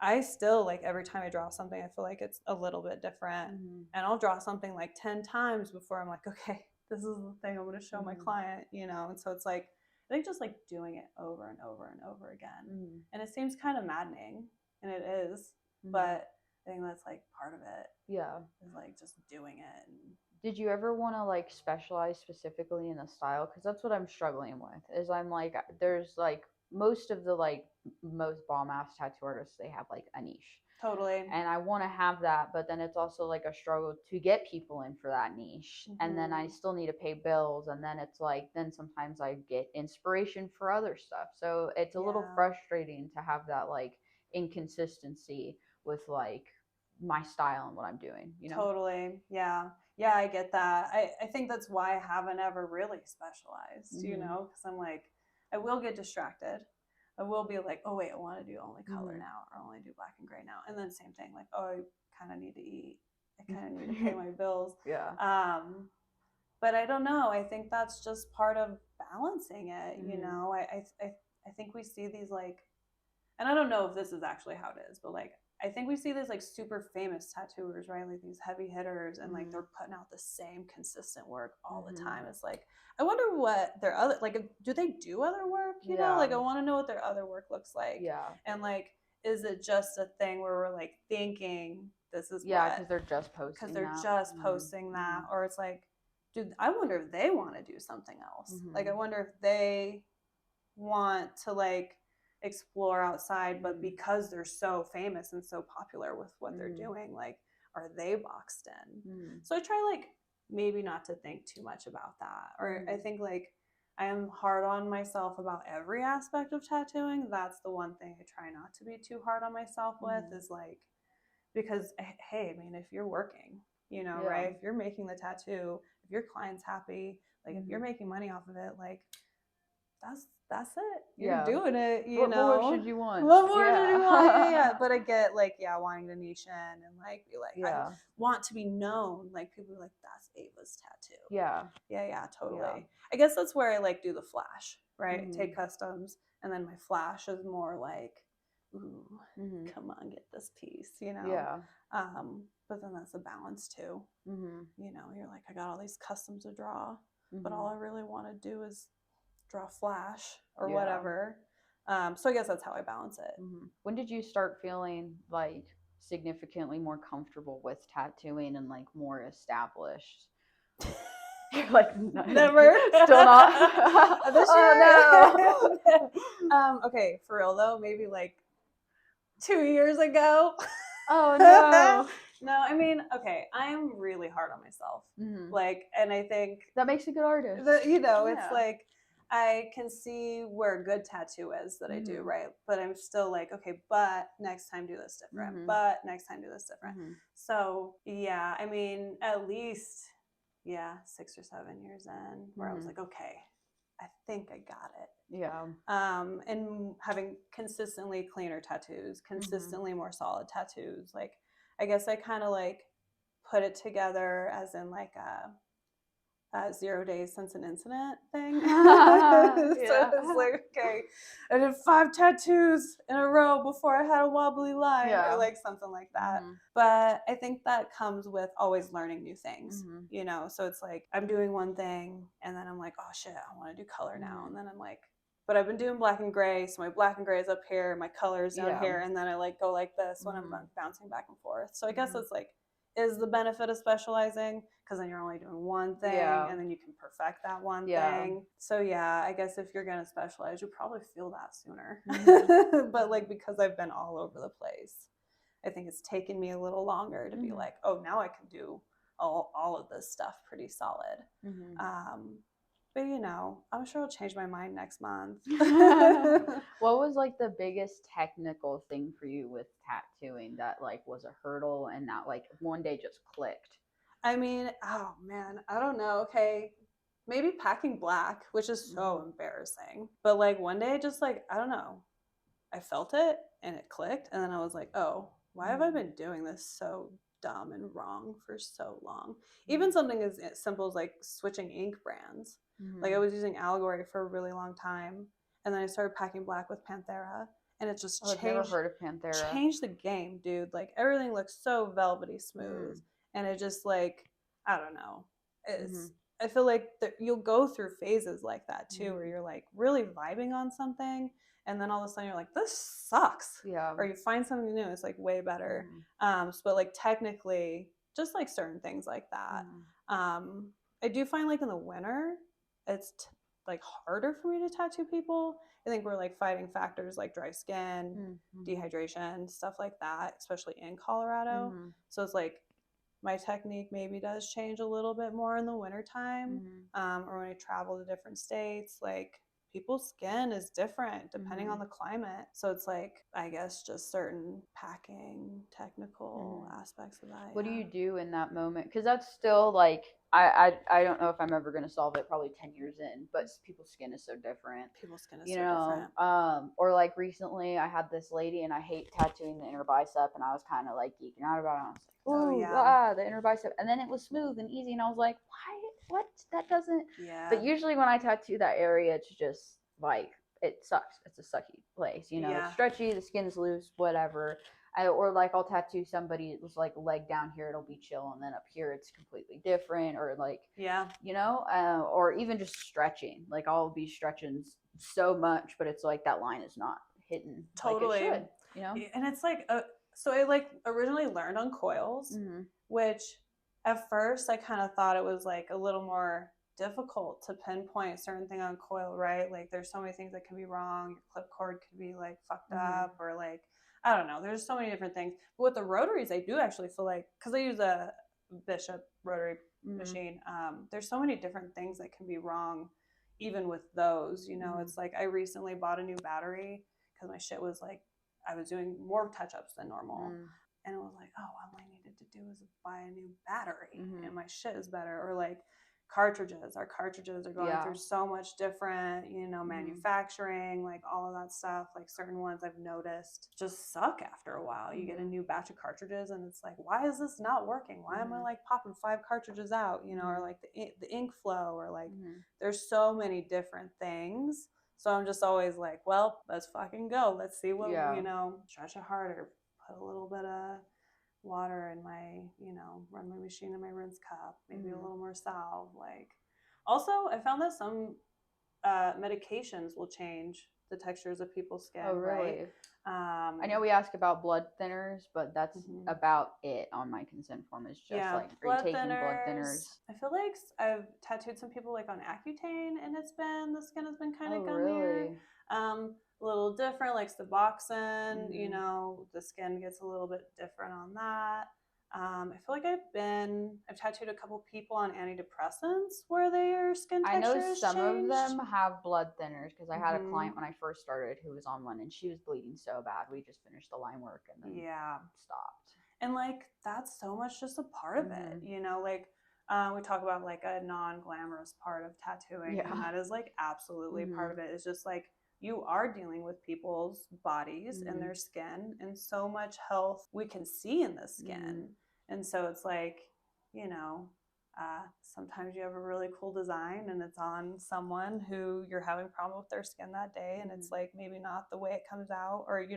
I still, like, every time I draw something, I feel like it's a little bit different. And I'll draw something like 10 times before I'm like, okay, this is the thing I'm going to show my client, you know? And so it's like, I think just like doing it over and over and over again. And it seems kind of maddening, and it is, but I think that's like part of it. Yeah. Is like just doing it. Did you ever want to like specialize specifically in a style? Because that's what I'm struggling with. Is I'm like, there's like most of the like most bomb ass tattoo artists, they have like a niche. Totally. And I want to have that, but then it's also like a struggle to get people in for that niche. And then I still need to pay bills. And then it's like, then sometimes I get inspiration for other stuff. So it's a little frustrating to have that like inconsistency with like my style and what I'm doing, you know? Totally. Yeah. Yeah, I get that. I think that's why I haven't ever really specialized, you know, because I'm like, I will get distracted. I will be like, oh, wait, I want to do only color now, or only do black and gray now. And then same thing, like, oh, I kind of need to eat. I kind of need to pay my bills. Yeah. But I don't know. I think that's just part of balancing it, you know? I think we see these like, and I don't know if this is actually how it is, but like, I think we see these like super famous tattooers, right? Like these heavy hitters, and like they're putting out the same consistent work all the time. It's like, I wonder what their other, like, do they do other work? You know, like I want to know what their other work looks like. Yeah. And like, is it just a thing where we're like thinking this is because they're just posting because they're just posting that, or it's like, dude, I wonder if they want to do something else. Like, I wonder if they want to like explore outside, but because they're so famous and so popular with what they're doing, like, are they boxed in? So I try like maybe not to think too much about that, or I think like I am hard on myself about every aspect of tattooing. That's the one thing I try not to be too hard on myself with, is like, because hey, I mean, if you're working, you know, right, if you're making the tattoo, if your client's happy, like if you're making money off of it, like that's it. You're doing it, you know. What more should you want? What more should you want? Yeah. But I get like, wanting to niche in and like be like, I want to be known. Like people are like, that's Ava's tattoo. Yeah, totally. Yeah. I guess that's where I like do the flash, right? Take customs, and then my flash is more like, ooh, come on, get this piece, you know. Yeah. But then that's a balance too. You know, you're like, I got all these customs to draw, but all I really want to do is draw flash or whatever. So I guess that's how I balance it. When did you start feeling like significantly more comfortable with tattooing and like more established? Like never. Still not. This year? No. Okay, for real though, maybe like 2 years ago. Oh no. No, I mean, okay, I'm really hard on myself. Like, and I think that makes a good artist. You know, it's like, I can see where a good tattoo is that I do, right? But I'm still like, okay, but next time do this different. But next time do this different. So yeah, I mean, at least 6 or 7 years in, where I was like, okay, I think I got it. Yeah. And having consistently cleaner tattoos, consistently more solid tattoos. Like, I guess I kind of like put it together as in like a 0 days since an incident thing. So it's like, okay, I did 5 tattoos in a row before I had a wobbly line, or like something like that. But I think that comes with always learning new things, you know? So it's like, I'm doing one thing and then I'm like, oh shit, I want to do color now. And then I'm like, but I've been doing black and gray. So my black and gray is up here, my color is down here. And then I like go like this when I'm bouncing back and forth. So I guess it's like, is the benefit of specializing, because then you're only doing one thing and then you can perfect that one thing. So I guess if you're gonna specialize, you'll probably feel that sooner. But like, because I've been all over the place, I think it's taken me a little longer to be like, oh, now I can do all of this stuff pretty solid. But you know, I'm sure I'll change my mind next month. What was like the biggest technical thing for you with tattooing that like was a hurdle and that like one day just clicked? I mean, oh man, I don't know. Okay, maybe packing black, which is so embarrassing. But like one day, just like, I don't know, I felt it and it clicked, and then I was like, oh, why have I been doing this so dumb and wrong for so long? Even something as simple as like switching ink brands. Like I was using Allegory for a really long time, and then I started packing black with Panthera, and it just I've never heard of Panthera. Changed the game, dude. Like everything looks so velvety smooth, and it just like, I don't know. It's I feel like you'll go through phases like that too, where you're like really vibing on something, and then all of a sudden you're like, this sucks. Yeah. Or you find something new, it's like way better. But like technically, just like certain things like that. I do find like in the winter, it's like harder for me to tattoo people. I think we're like fighting factors like dry skin, dehydration, stuff like that, especially in Colorado. So it's like my technique maybe does change a little bit more in the wintertime, or when I travel to different states. Like people's skin is different depending on the climate. So it's like, I guess just certain packing technical aspects of that. What do you do in that moment? Because that's still like, I don't know if I'm ever going to solve it probably 10 years in, but people's skin is so different. People's skin is so different. Or like recently I had this lady, and I hate tattooing the inner bicep, and I was kind of like geeking out about it. I was like, ooh, the inner bicep. And then it was smooth and easy, and I was like, why? What? That doesn't. Yeah. But usually when I tattoo that area, it's just like, it sucks. It's a sucky place, It's stretchy, the skin's loose, whatever. Or like I'll tattoo somebody, it was like leg down here, it'll be chill, and then up here it's completely different. Or like, or even just stretching. Like I'll be stretching so much, but it's like that line is not hitting totally. Like it should, And it's like, so I like originally learned on coils, which at first I kind of thought it was like a little more difficult to pinpoint a certain thing on coil, right? Like there's so many things that can be wrong. Your clip cord could be like fucked up, or like, I don't know. There's so many different things. But with the rotaries, I do actually feel like, because I use a Bishop rotary machine, there's so many different things that can be wrong even with those. It's like I recently bought a new battery because my shit was like, I was doing more touch-ups than normal. And it was like, oh, all I needed to do was buy a new battery and my shit is better. Or like cartridges. Our cartridges are going through so much different, manufacturing, like all of that stuff. Like certain ones I've noticed just suck after a while. You get a new batch of cartridges and it's like, why is this not working? Why am I like popping 5 cartridges out, or like the ink flow, or like there's so many different things. So I'm just always like, well, let's fucking go. Let's see what, stretch it harder, put a little bit of water in my, run my machine in my rinse cup, maybe a little more salve. Like, also, I found that some medications will change the textures of people's skin. Oh, really? Right? I know we ask about blood thinners, but that's about it on my consent form. Is just like, are you taking blood thinners? I feel like I've tattooed some people like on Accutane, and the skin has been kind of gummier. Really? A little different, like Suboxone, the skin gets a little bit different on that. I feel like I've tattooed a couple people on antidepressants where their skin texture I know some changed. of them have blood thinners, because I had a client when I first started who was on one, and she was bleeding so bad. We just finished the line work and then stopped. And like, that's so much just a part of it, like we talk about like a non-glamorous part of tattooing, and that is like absolutely part of it. It's just like, you are dealing with people's bodies and their skin, and so much health we can see in the skin. And so it's like, sometimes you have a really cool design and it's on someone who you're having a problem with their skin that day, and it's like maybe not the way it comes out, or it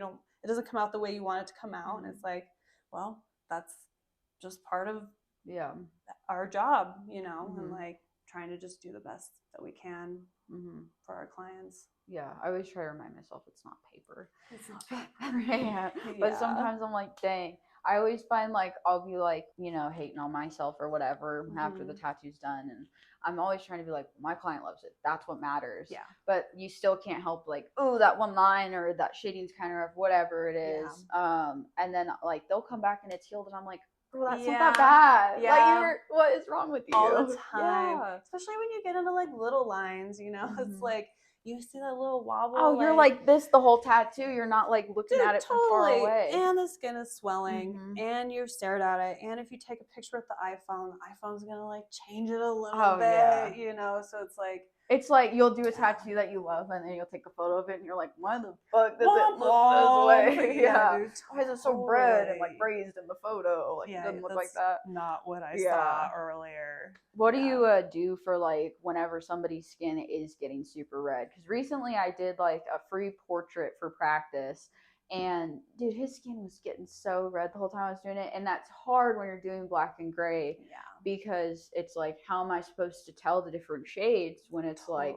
doesn't come out the way you want it to come out. And it's like, well, that's just part of our job, and like trying to just do the best that we can for our clients. Yeah, I always try to remind myself it's not paper. It's not paper. But sometimes I'm like, dang. I always find like I'll be like, hating on myself or whatever after the tattoo's done, and I'm always trying to be like, my client loves it. That's what matters. Yeah. But you still can't help like, oh, that one line or that shading's kind of rough, whatever it is. Yeah. And then like they'll come back and it's healed, and I'm like, oh, that's not that bad. Yeah. Like, what is wrong with you? All the time. Yeah. Especially when you get into like little lines, it's like, you see that little wobble. Oh, you're like this the whole tattoo. You're not like looking at it from far away. And the skin is swelling, and you're stared at it. And if you take a picture with the iPhone's gonna like change it a little bit, So it's like, It's like you'll do a tattoo that you love, and then you'll take a photo of it, and you're like, "Why the fuck does it look this way? Yeah, dude, Why is it so red and like raised in the photo? Like, it doesn't look like that." Not what I saw earlier. What do you do for like whenever somebody's skin is getting super red? Because recently I did like a free portrait for practice, and dude, his skin was getting so red the whole time I was doing it, and that's hard when you're doing black and gray. Yeah. Because it's like, how am I supposed to tell the different shades when it's like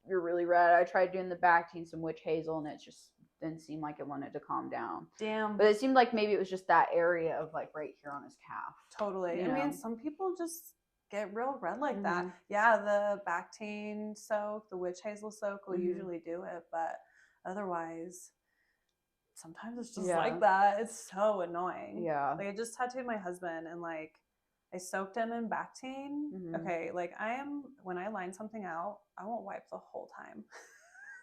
you're really red? I tried doing the back team some witch hazel, and it just didn't seem like it wanted to calm down. Damn. But it seemed like maybe it was just that area of like right here on his calf. Totally. I mean, some people just get real red like that. Yeah, the Bactine soak, the witch hazel soak will usually do it, but otherwise, sometimes it's just like that. It's so annoying. Yeah. Like, I just tattooed my husband, and like, I soaked him in Bactine. Okay, like when I line something out, I won't wipe the whole time.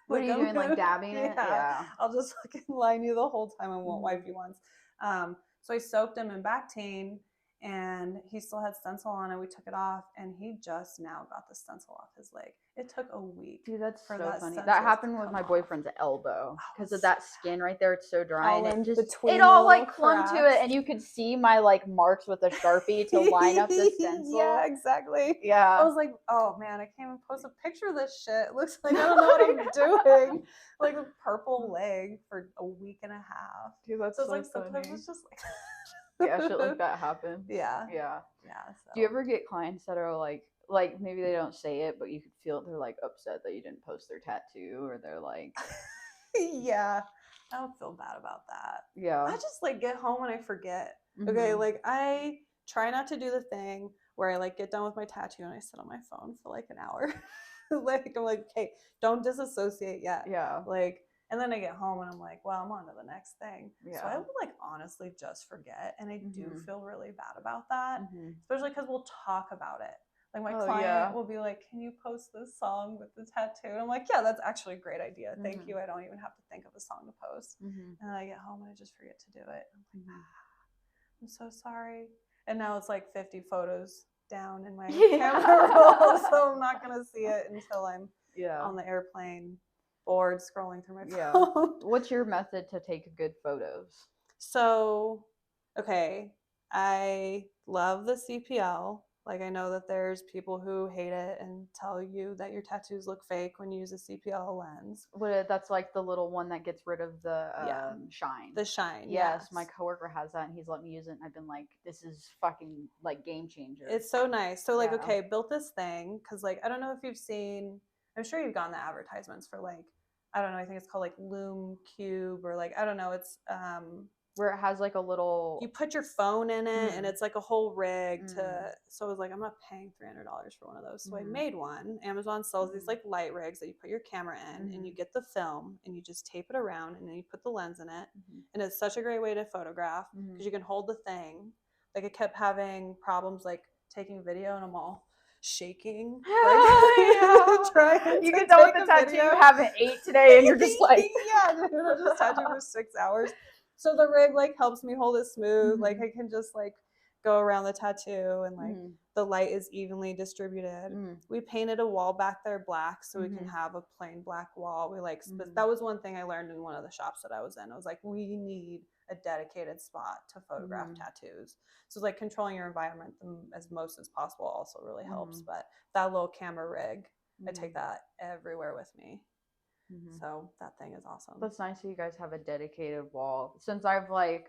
What are you doing, like dabbing it? Yeah. I'll just fucking line you the whole time and won't wipe you once. So I soaked him in Bactine, and he still had stencil on it. We took it off, and he just now got the stencil off his leg. It took a week. Dude, that's so funny. That happened with my boyfriend's elbow because of that skin right there. It's so dry, and it all like clung to it, and you could see my like marks with a Sharpie to line up the stencil. Yeah, exactly. Yeah. I was like, oh man, I can't even post a picture of this shit. It looks like I don't know what I'm doing. Like a purple leg for a week and a half. Dude, that's so like funny. sometimes it's just like yeah, shit like that happens. Yeah. So. Do you ever get clients that are like maybe they don't say it, but you could feel they're like upset that you didn't post their tattoo, or they're like, yeah, I don't feel bad about that. Yeah, I just like get home and I forget. Okay, like I try not to do the thing where I like get done with my tattoo and I sit on my phone for like an hour. Like I'm like, okay, don't disassociate yet. Yeah, like. And then I get home and I'm like, well, I'm on to the next thing. Yeah. So I will like honestly just forget. And I do feel really bad about that, especially because we'll talk about it. Like my client will be like, can you post this song with the tattoo? And I'm like, yeah, that's actually a great idea. Thank you. I don't even have to think of a song to post. And then I get home and I just forget to do it. I'm like, I'm so sorry. And now it's like 50 photos down in my camera roll. So I'm not going to see it until I'm on the airplane. Bored scrolling through my phone. What's your method to take good photos? So, okay, I love the CPL. Like, I know that there's people who hate it and tell you that your tattoos look fake when you use a CPL lens. That's like the little one that gets rid of the shine. The shine, yes. My coworker has that, and he's let me use it, and I've been like, this is fucking, like, game changer. It's so nice. So, like, okay, built this thing, because, like, I don't know if you've seen... I'm sure you've gotten the advertisements for like, I don't know, I think it's called like Loom Cube or like, I don't know, it's where it has like a little, you put your phone in it and it's like a whole rig to, so I was like, I'm not paying $300 for one of those. So I made one. Amazon sells these like light rigs that you put your camera in and you get the film and you just tape it around and then you put the lens in it. And it's such a great way to photograph because you can hold the thing. Like I kept having problems like taking video and I'm all shaking. Like, you can tell with the tattoo you haven't ate today and you're just like I just tattooed for 6 hours. So the rig like helps me hold it smooth. Like I can just like go around the tattoo and like the light is evenly distributed. We painted a wall back there black so we can have a plain black wall. We like that was one thing I learned in one of the shops that I was in. I was like, we need a dedicated spot to photograph tattoos. So like controlling your environment as most as possible also really helps. But that little camera rig, I take that everywhere with me. So that thing is awesome. That's nice that you guys have a dedicated wall. Since I've I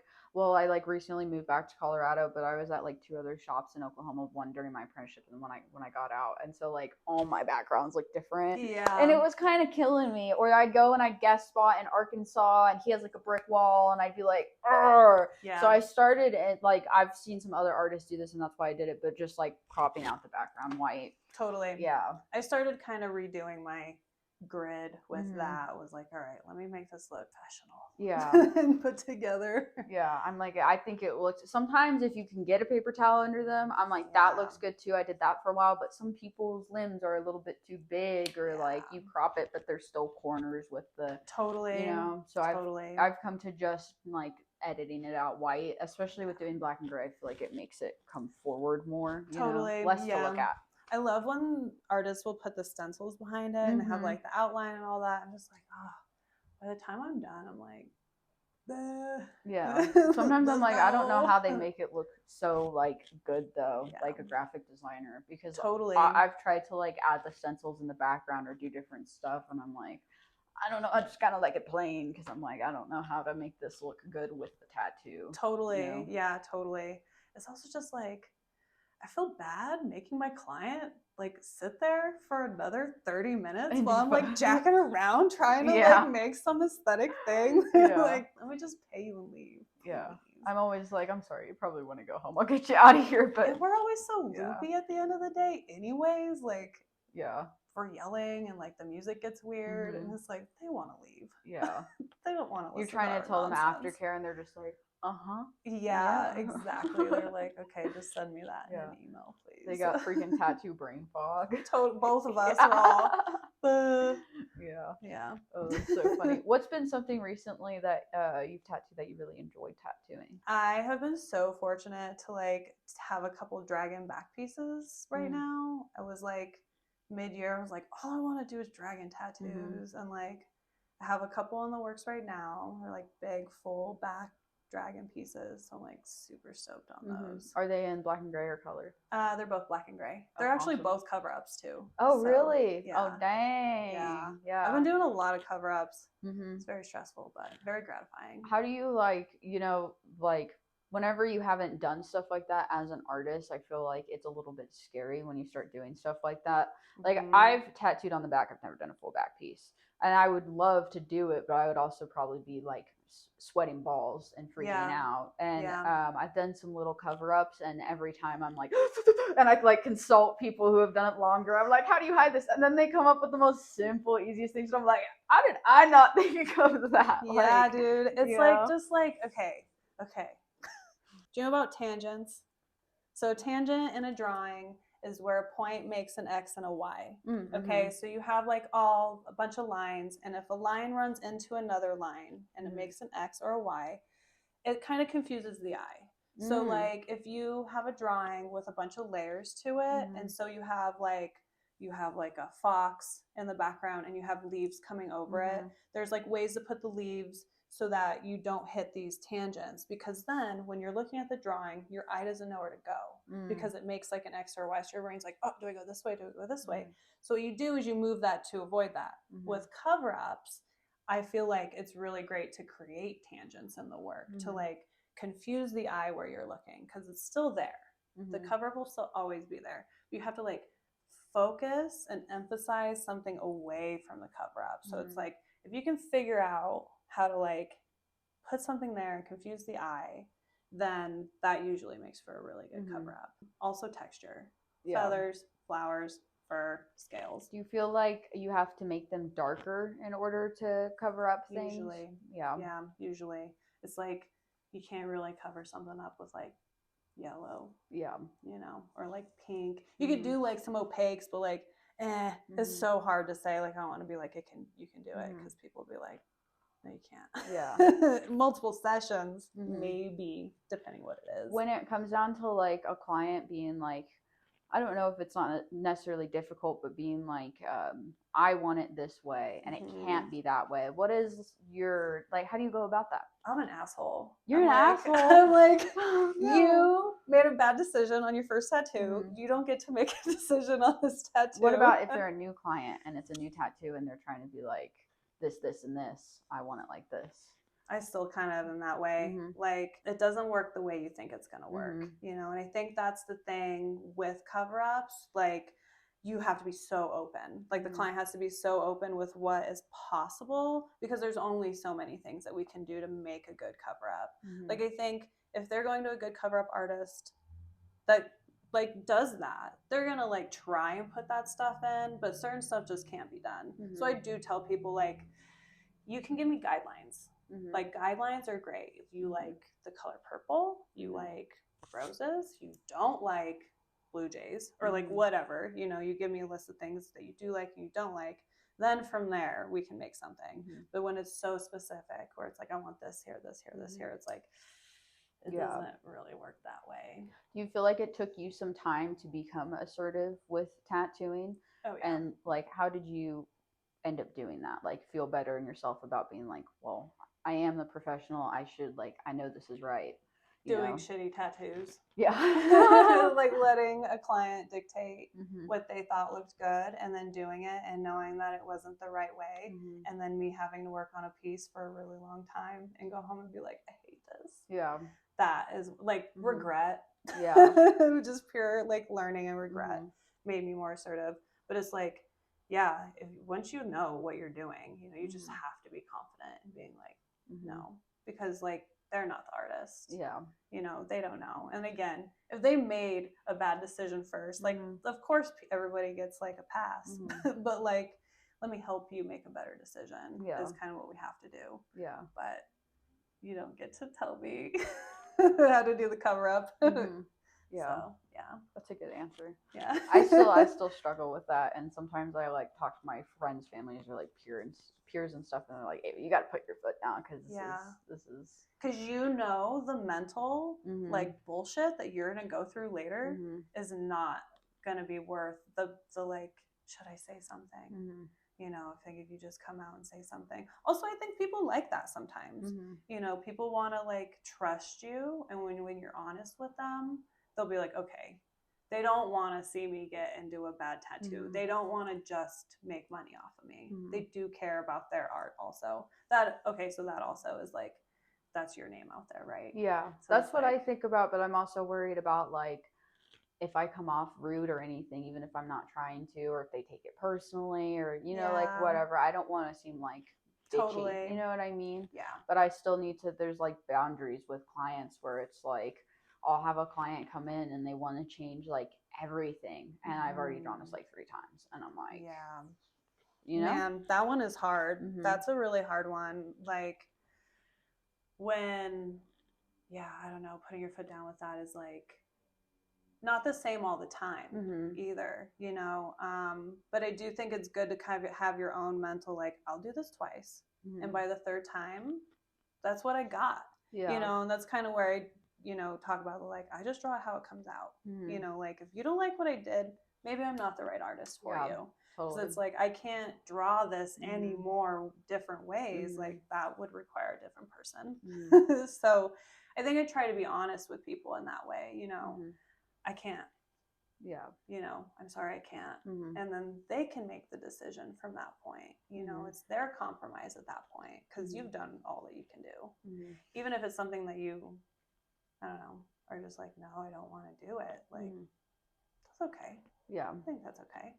recently moved back to Colorado, but I was at like 2 other shops in Oklahoma, one during my apprenticeship and when I got out. And so like all my backgrounds look different. Yeah. And it was kind of killing me. Or I'd go and I'd guest spot in Arkansas and he has like a brick wall and I'd be like, "Arr!" Yeah. So I started it like I've seen some other artists do this and that's why I did it, but just like cropping out the background white. Totally. Yeah. I started kind of redoing my grid with that. Was like, all right, let me make this look professional and put together. I'm like, I think it looks, sometimes if you can get a paper towel under them, I'm like, that looks good too. I did that for a while, but some people's limbs are a little bit too big or like you crop it but there's still corners with the you know, so I've come to just like editing it out white, especially with doing black and gray. I feel like it makes it come forward more, you know, less to look at. I love when artists will put the stencils behind it and have like the outline and all that. I'm just like, oh, by the time I'm done, I'm like, yeah. Sometimes I'm like, I don't know how they make it look so like good though, like a graphic designer, because totally I've tried to like add the stencils in the background or do different stuff, and I'm like, I don't know, I just kind of like it plain because I'm like, I don't know how to make this look good with the tattoo. Totally, you know? Yeah, totally. It's also just like, I feel bad making my client like sit there for another 30 minutes while I'm like jacking around trying to like make some aesthetic thing. Like, let me just pay you and leave. Yeah. I'm always like, I'm sorry, you probably want to go home. I'll get you out of here. But and we're always so loopy at the end of the day anyways. Like, we're yelling and like the music gets weird and it's like, they want to leave. Yeah. They don't want to listen. You're trying to tell them aftercare and they're just like, yeah, exactly. They're like, okay, just send me that in an email, please. They got freaking tattoo brain fog. Both of us are all. Yeah. Oh, that's so funny. What's been something recently that you've tattooed that you really enjoyed tattooing? I have been so fortunate to like have a couple dragon back pieces right now. I was like mid-year, I was like, all I want to do is dragon tattoos, and like I have a couple in the works right now. They're like big full back dragon pieces, so I'm like super stoked on those. Are they in black and gray or color? They're both black and gray. They're actually both cover-ups too. Oh, so, really? Yeah. Oh, dang. Yeah. I've been doing a lot of cover-ups. It's very stressful, but very gratifying. How do you like, you know, like whenever you haven't done stuff like that as an artist, I feel like it's a little bit scary when you start doing stuff like that. Like I've tattooed on the back. I've never done a full back piece, and I would love to do it, but I would also probably be like sweating balls and freaking out. And I've done some little cover-ups, and every time I'm like and I like consult people who have done it longer. I'm like, how do you hide this? And then they come up with the most simple, easiest things, and I'm like, how did I not think of that? Yeah, dude, it's like just like okay do you know about tangents? So a tangent in a drawing is where a point makes an X and a Y. Okay, so you have like a bunch of lines, and if a line runs into another line and it makes an X or a Y, it kind of confuses the eye. So like if you have a drawing with a bunch of layers to it, and so you have like a fox in the background and you have leaves coming over it, there's like ways to put the leaves so that you don't hit these tangents, because then when you're looking at the drawing, your eye doesn't know where to go because it makes like an X or a Y. So your brain's like, oh, do I go this way? Do I go this way? So what you do is you move that to avoid that. With cover-ups, I feel like it's really great to create tangents in the work to like confuse the eye where you're looking, because it's still there. The cover-up will still always be there. You have to like focus and emphasize something away from the cover-up. So it's like, if you can figure out how to like put something there and confuse the eye, then that usually makes for a really good cover-up. Also texture, feathers, flowers, fur, scales. Do you feel like you have to make them darker in order to cover up things? Usually. Yeah, usually. It's like you can't really cover something up with like yellow, you know, or like pink. You could do like some opaques, but like it's so hard to say. Like I don't want to be like you can do it, because people will be like, no, you can't. Yeah. Multiple sessions, maybe, depending what it is. When it comes down to like a client being like, I don't know if it's not necessarily difficult, but being like, I want it this way and it can't be that way. What is your, like, how do you go about that? I'm an asshole. You're an asshole. I'm like, you made a bad decision on your first tattoo. You don't get to make a decision on this tattoo. What about if they're a new client and it's a new tattoo and they're trying to be like, this, and this. I want it like this. I still kind of am that way. Like, it doesn't work the way you think it's going to work, you know? And I think that's the thing with cover-ups. Like, you have to be so open. Like, the client has to be so open with what is possible, because there's only so many things that we can do to make a good cover-up. Like, I think if they're going to a good cover-up artist that like does that, they're gonna like try and put that stuff in, but certain stuff just can't be done. So I do tell people, like, you can give me guidelines. Like, guidelines are great. If you like the color purple, you like roses, you don't like blue jays, or like whatever, you know, you give me a list of things that you do like and you don't like, then from there we can make something. But when it's so specific, where it's like, I want this here, this here, this here, it's like, it doesn't really work that way. Do you feel like it took you some time to become assertive with tattooing? Oh, yeah. And like, how did you end up doing that? Like, feel better in yourself about being like, well, I am the professional. I should, like, I know this is right. Doing shitty tattoos. Yeah. Like letting a client dictate what they thought looked good and then doing it and knowing that it wasn't the right way. And then me having to work on a piece for a really long time and go home and be like, I hate this. Yeah. That is like regret. Yeah. Just pure like learning and regret made me more assertive. But it's like, yeah, once you know what you're doing, you know, you just have to be confident in being like, no, because like they're not the artist. Yeah. You know, they don't know. And again, if they made a bad decision first, like, of course, everybody gets like a pass. But like, let me help you make a better decision is kind of what we have to do. Yeah. But you don't get to tell me how to do the cover up. Yeah. So, yeah. That's a good answer. Yeah. I still struggle with that, and sometimes I like talk to my friends' families or like peers and stuff, and they're like, "Hey, you got to put your foot down because this is because you know the mental like bullshit that you're gonna go through later is not gonna be worth the like, should I say something? You know, I think if you just come out and say something. Also, I think people like that sometimes. You know, people want to like trust you, and when you're honest with them, they'll be like, okay, they don't want to see me get and do a bad tattoo. They don't want to just make money off of me. They do care about their art also. So that also is like, that's your name out there, right? Yeah, so that's what I think about, but I'm also worried about like if I come off rude or anything, even if I'm not trying to, or if they take it personally, or you know, like whatever. I don't want to seem like bitchy, totally. You know what I mean? Yeah. But I still need to. There's like boundaries with clients where it's like I'll have a client come in and they want to change like everything, and I've already drawn this like 3 times, and I'm like, yeah, you know, man, that one is hard. That's a really hard one. Like when, I don't know, putting your foot down with that is like not the same all the time either, you know. But I do think it's good to kind of have your own mental, like, I'll do this twice. And by the 3rd time, that's what I got, you know, and that's kind of where I, you know, talk about the, like, I just draw it how it comes out, you know, like if you don't like what I did, maybe I'm not the right artist for you. Because it's like, I can't draw this any more different ways. Like that would require a different person. So I think I try to be honest with people in that way, you know. I can't. Yeah. You know, I'm sorry, I can't. And then they can make the decision from that point. You know, it's their compromise at that point because you've done all that you can do. Even if it's something that you, I don't know, are just like, no, I don't want to do it. Like, that's okay. Yeah. I think that's okay.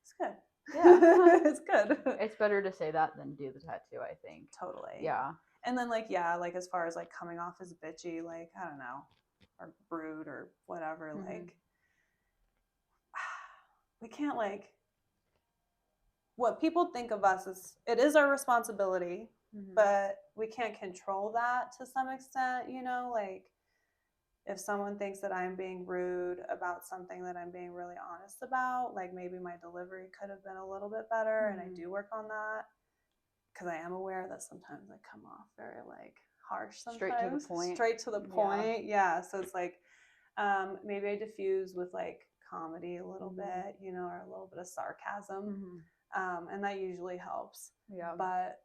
It's good. Yeah. It's good. It's better to say that than do the tattoo, I think. Totally. Yeah. And then like, like as far as like coming off as bitchy, like, I don't know, or rude or whatever, like we can't, like, what people think of us is, it is our responsibility, but we can't control that to some extent, you know, like if someone thinks that I'm being rude about something that I'm being really honest about, like maybe my delivery could have been a little bit better, and I do work on that because I am aware that sometimes I come off very like harsh sometimes. Straight to the point. Yeah. So it's like maybe I diffuse with like comedy a little bit, you know, or a little bit of sarcasm. And that usually helps. Yeah. But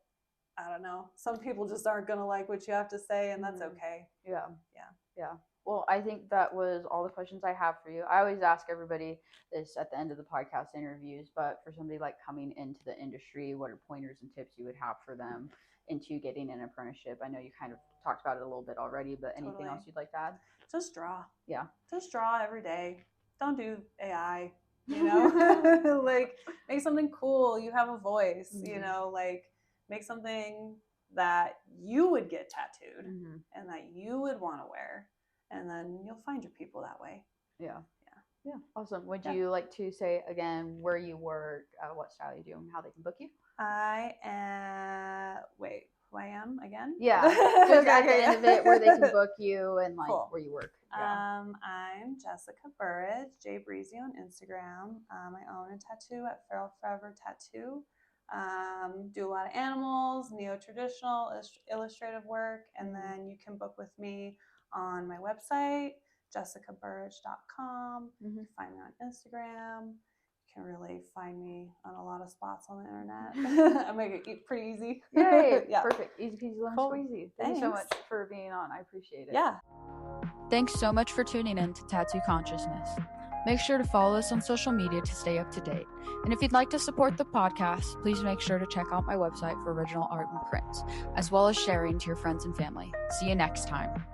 I don't know. Some people just aren't going to like what you have to say, and that's okay. Yeah. Yeah. Yeah. Well, I think that was all the questions I have for you. I always ask everybody this at the end of the podcast interviews, but for somebody like coming into the industry, what are pointers and tips you would have for them into getting an apprenticeship? I know you kind of talked about it a little bit already, but anything else you'd like to add? Just draw. Yeah. Just draw every day. Don't do AI, you know? Like, make something cool. You have a voice, you know? Like, make something that you would get tattooed and that you would want to wear. And then you'll find your people that way. Yeah. Yeah. Awesome. Would you like to say again where you work, what style you do, and how they can book you? I am. Wait, who I am again? Yeah. Just at the end of it, where they can book you and like where you work. Yeah. I'm Jessica Burridge, J Breezy on Instagram. I own a tattoo at Feral Forever Tattoo. Do a lot of animals, neo-traditional, illustrative work, and then you can book with me on my website, jessicaburridge.com. You can find me on Instagram. You can really find me on a lot of spots on the internet. I make it pretty easy. Yay! Yeah. Perfect. Easy peasy, lemon squeezy. Thank you so much for being on. I appreciate it. Yeah. Thanks so much for tuning in to Tattoo Consciousness. Make sure to follow us on social media to stay up to date. And if you'd like to support the podcast, please make sure to check out my website for original art and prints, as well as sharing to your friends and family. See you next time.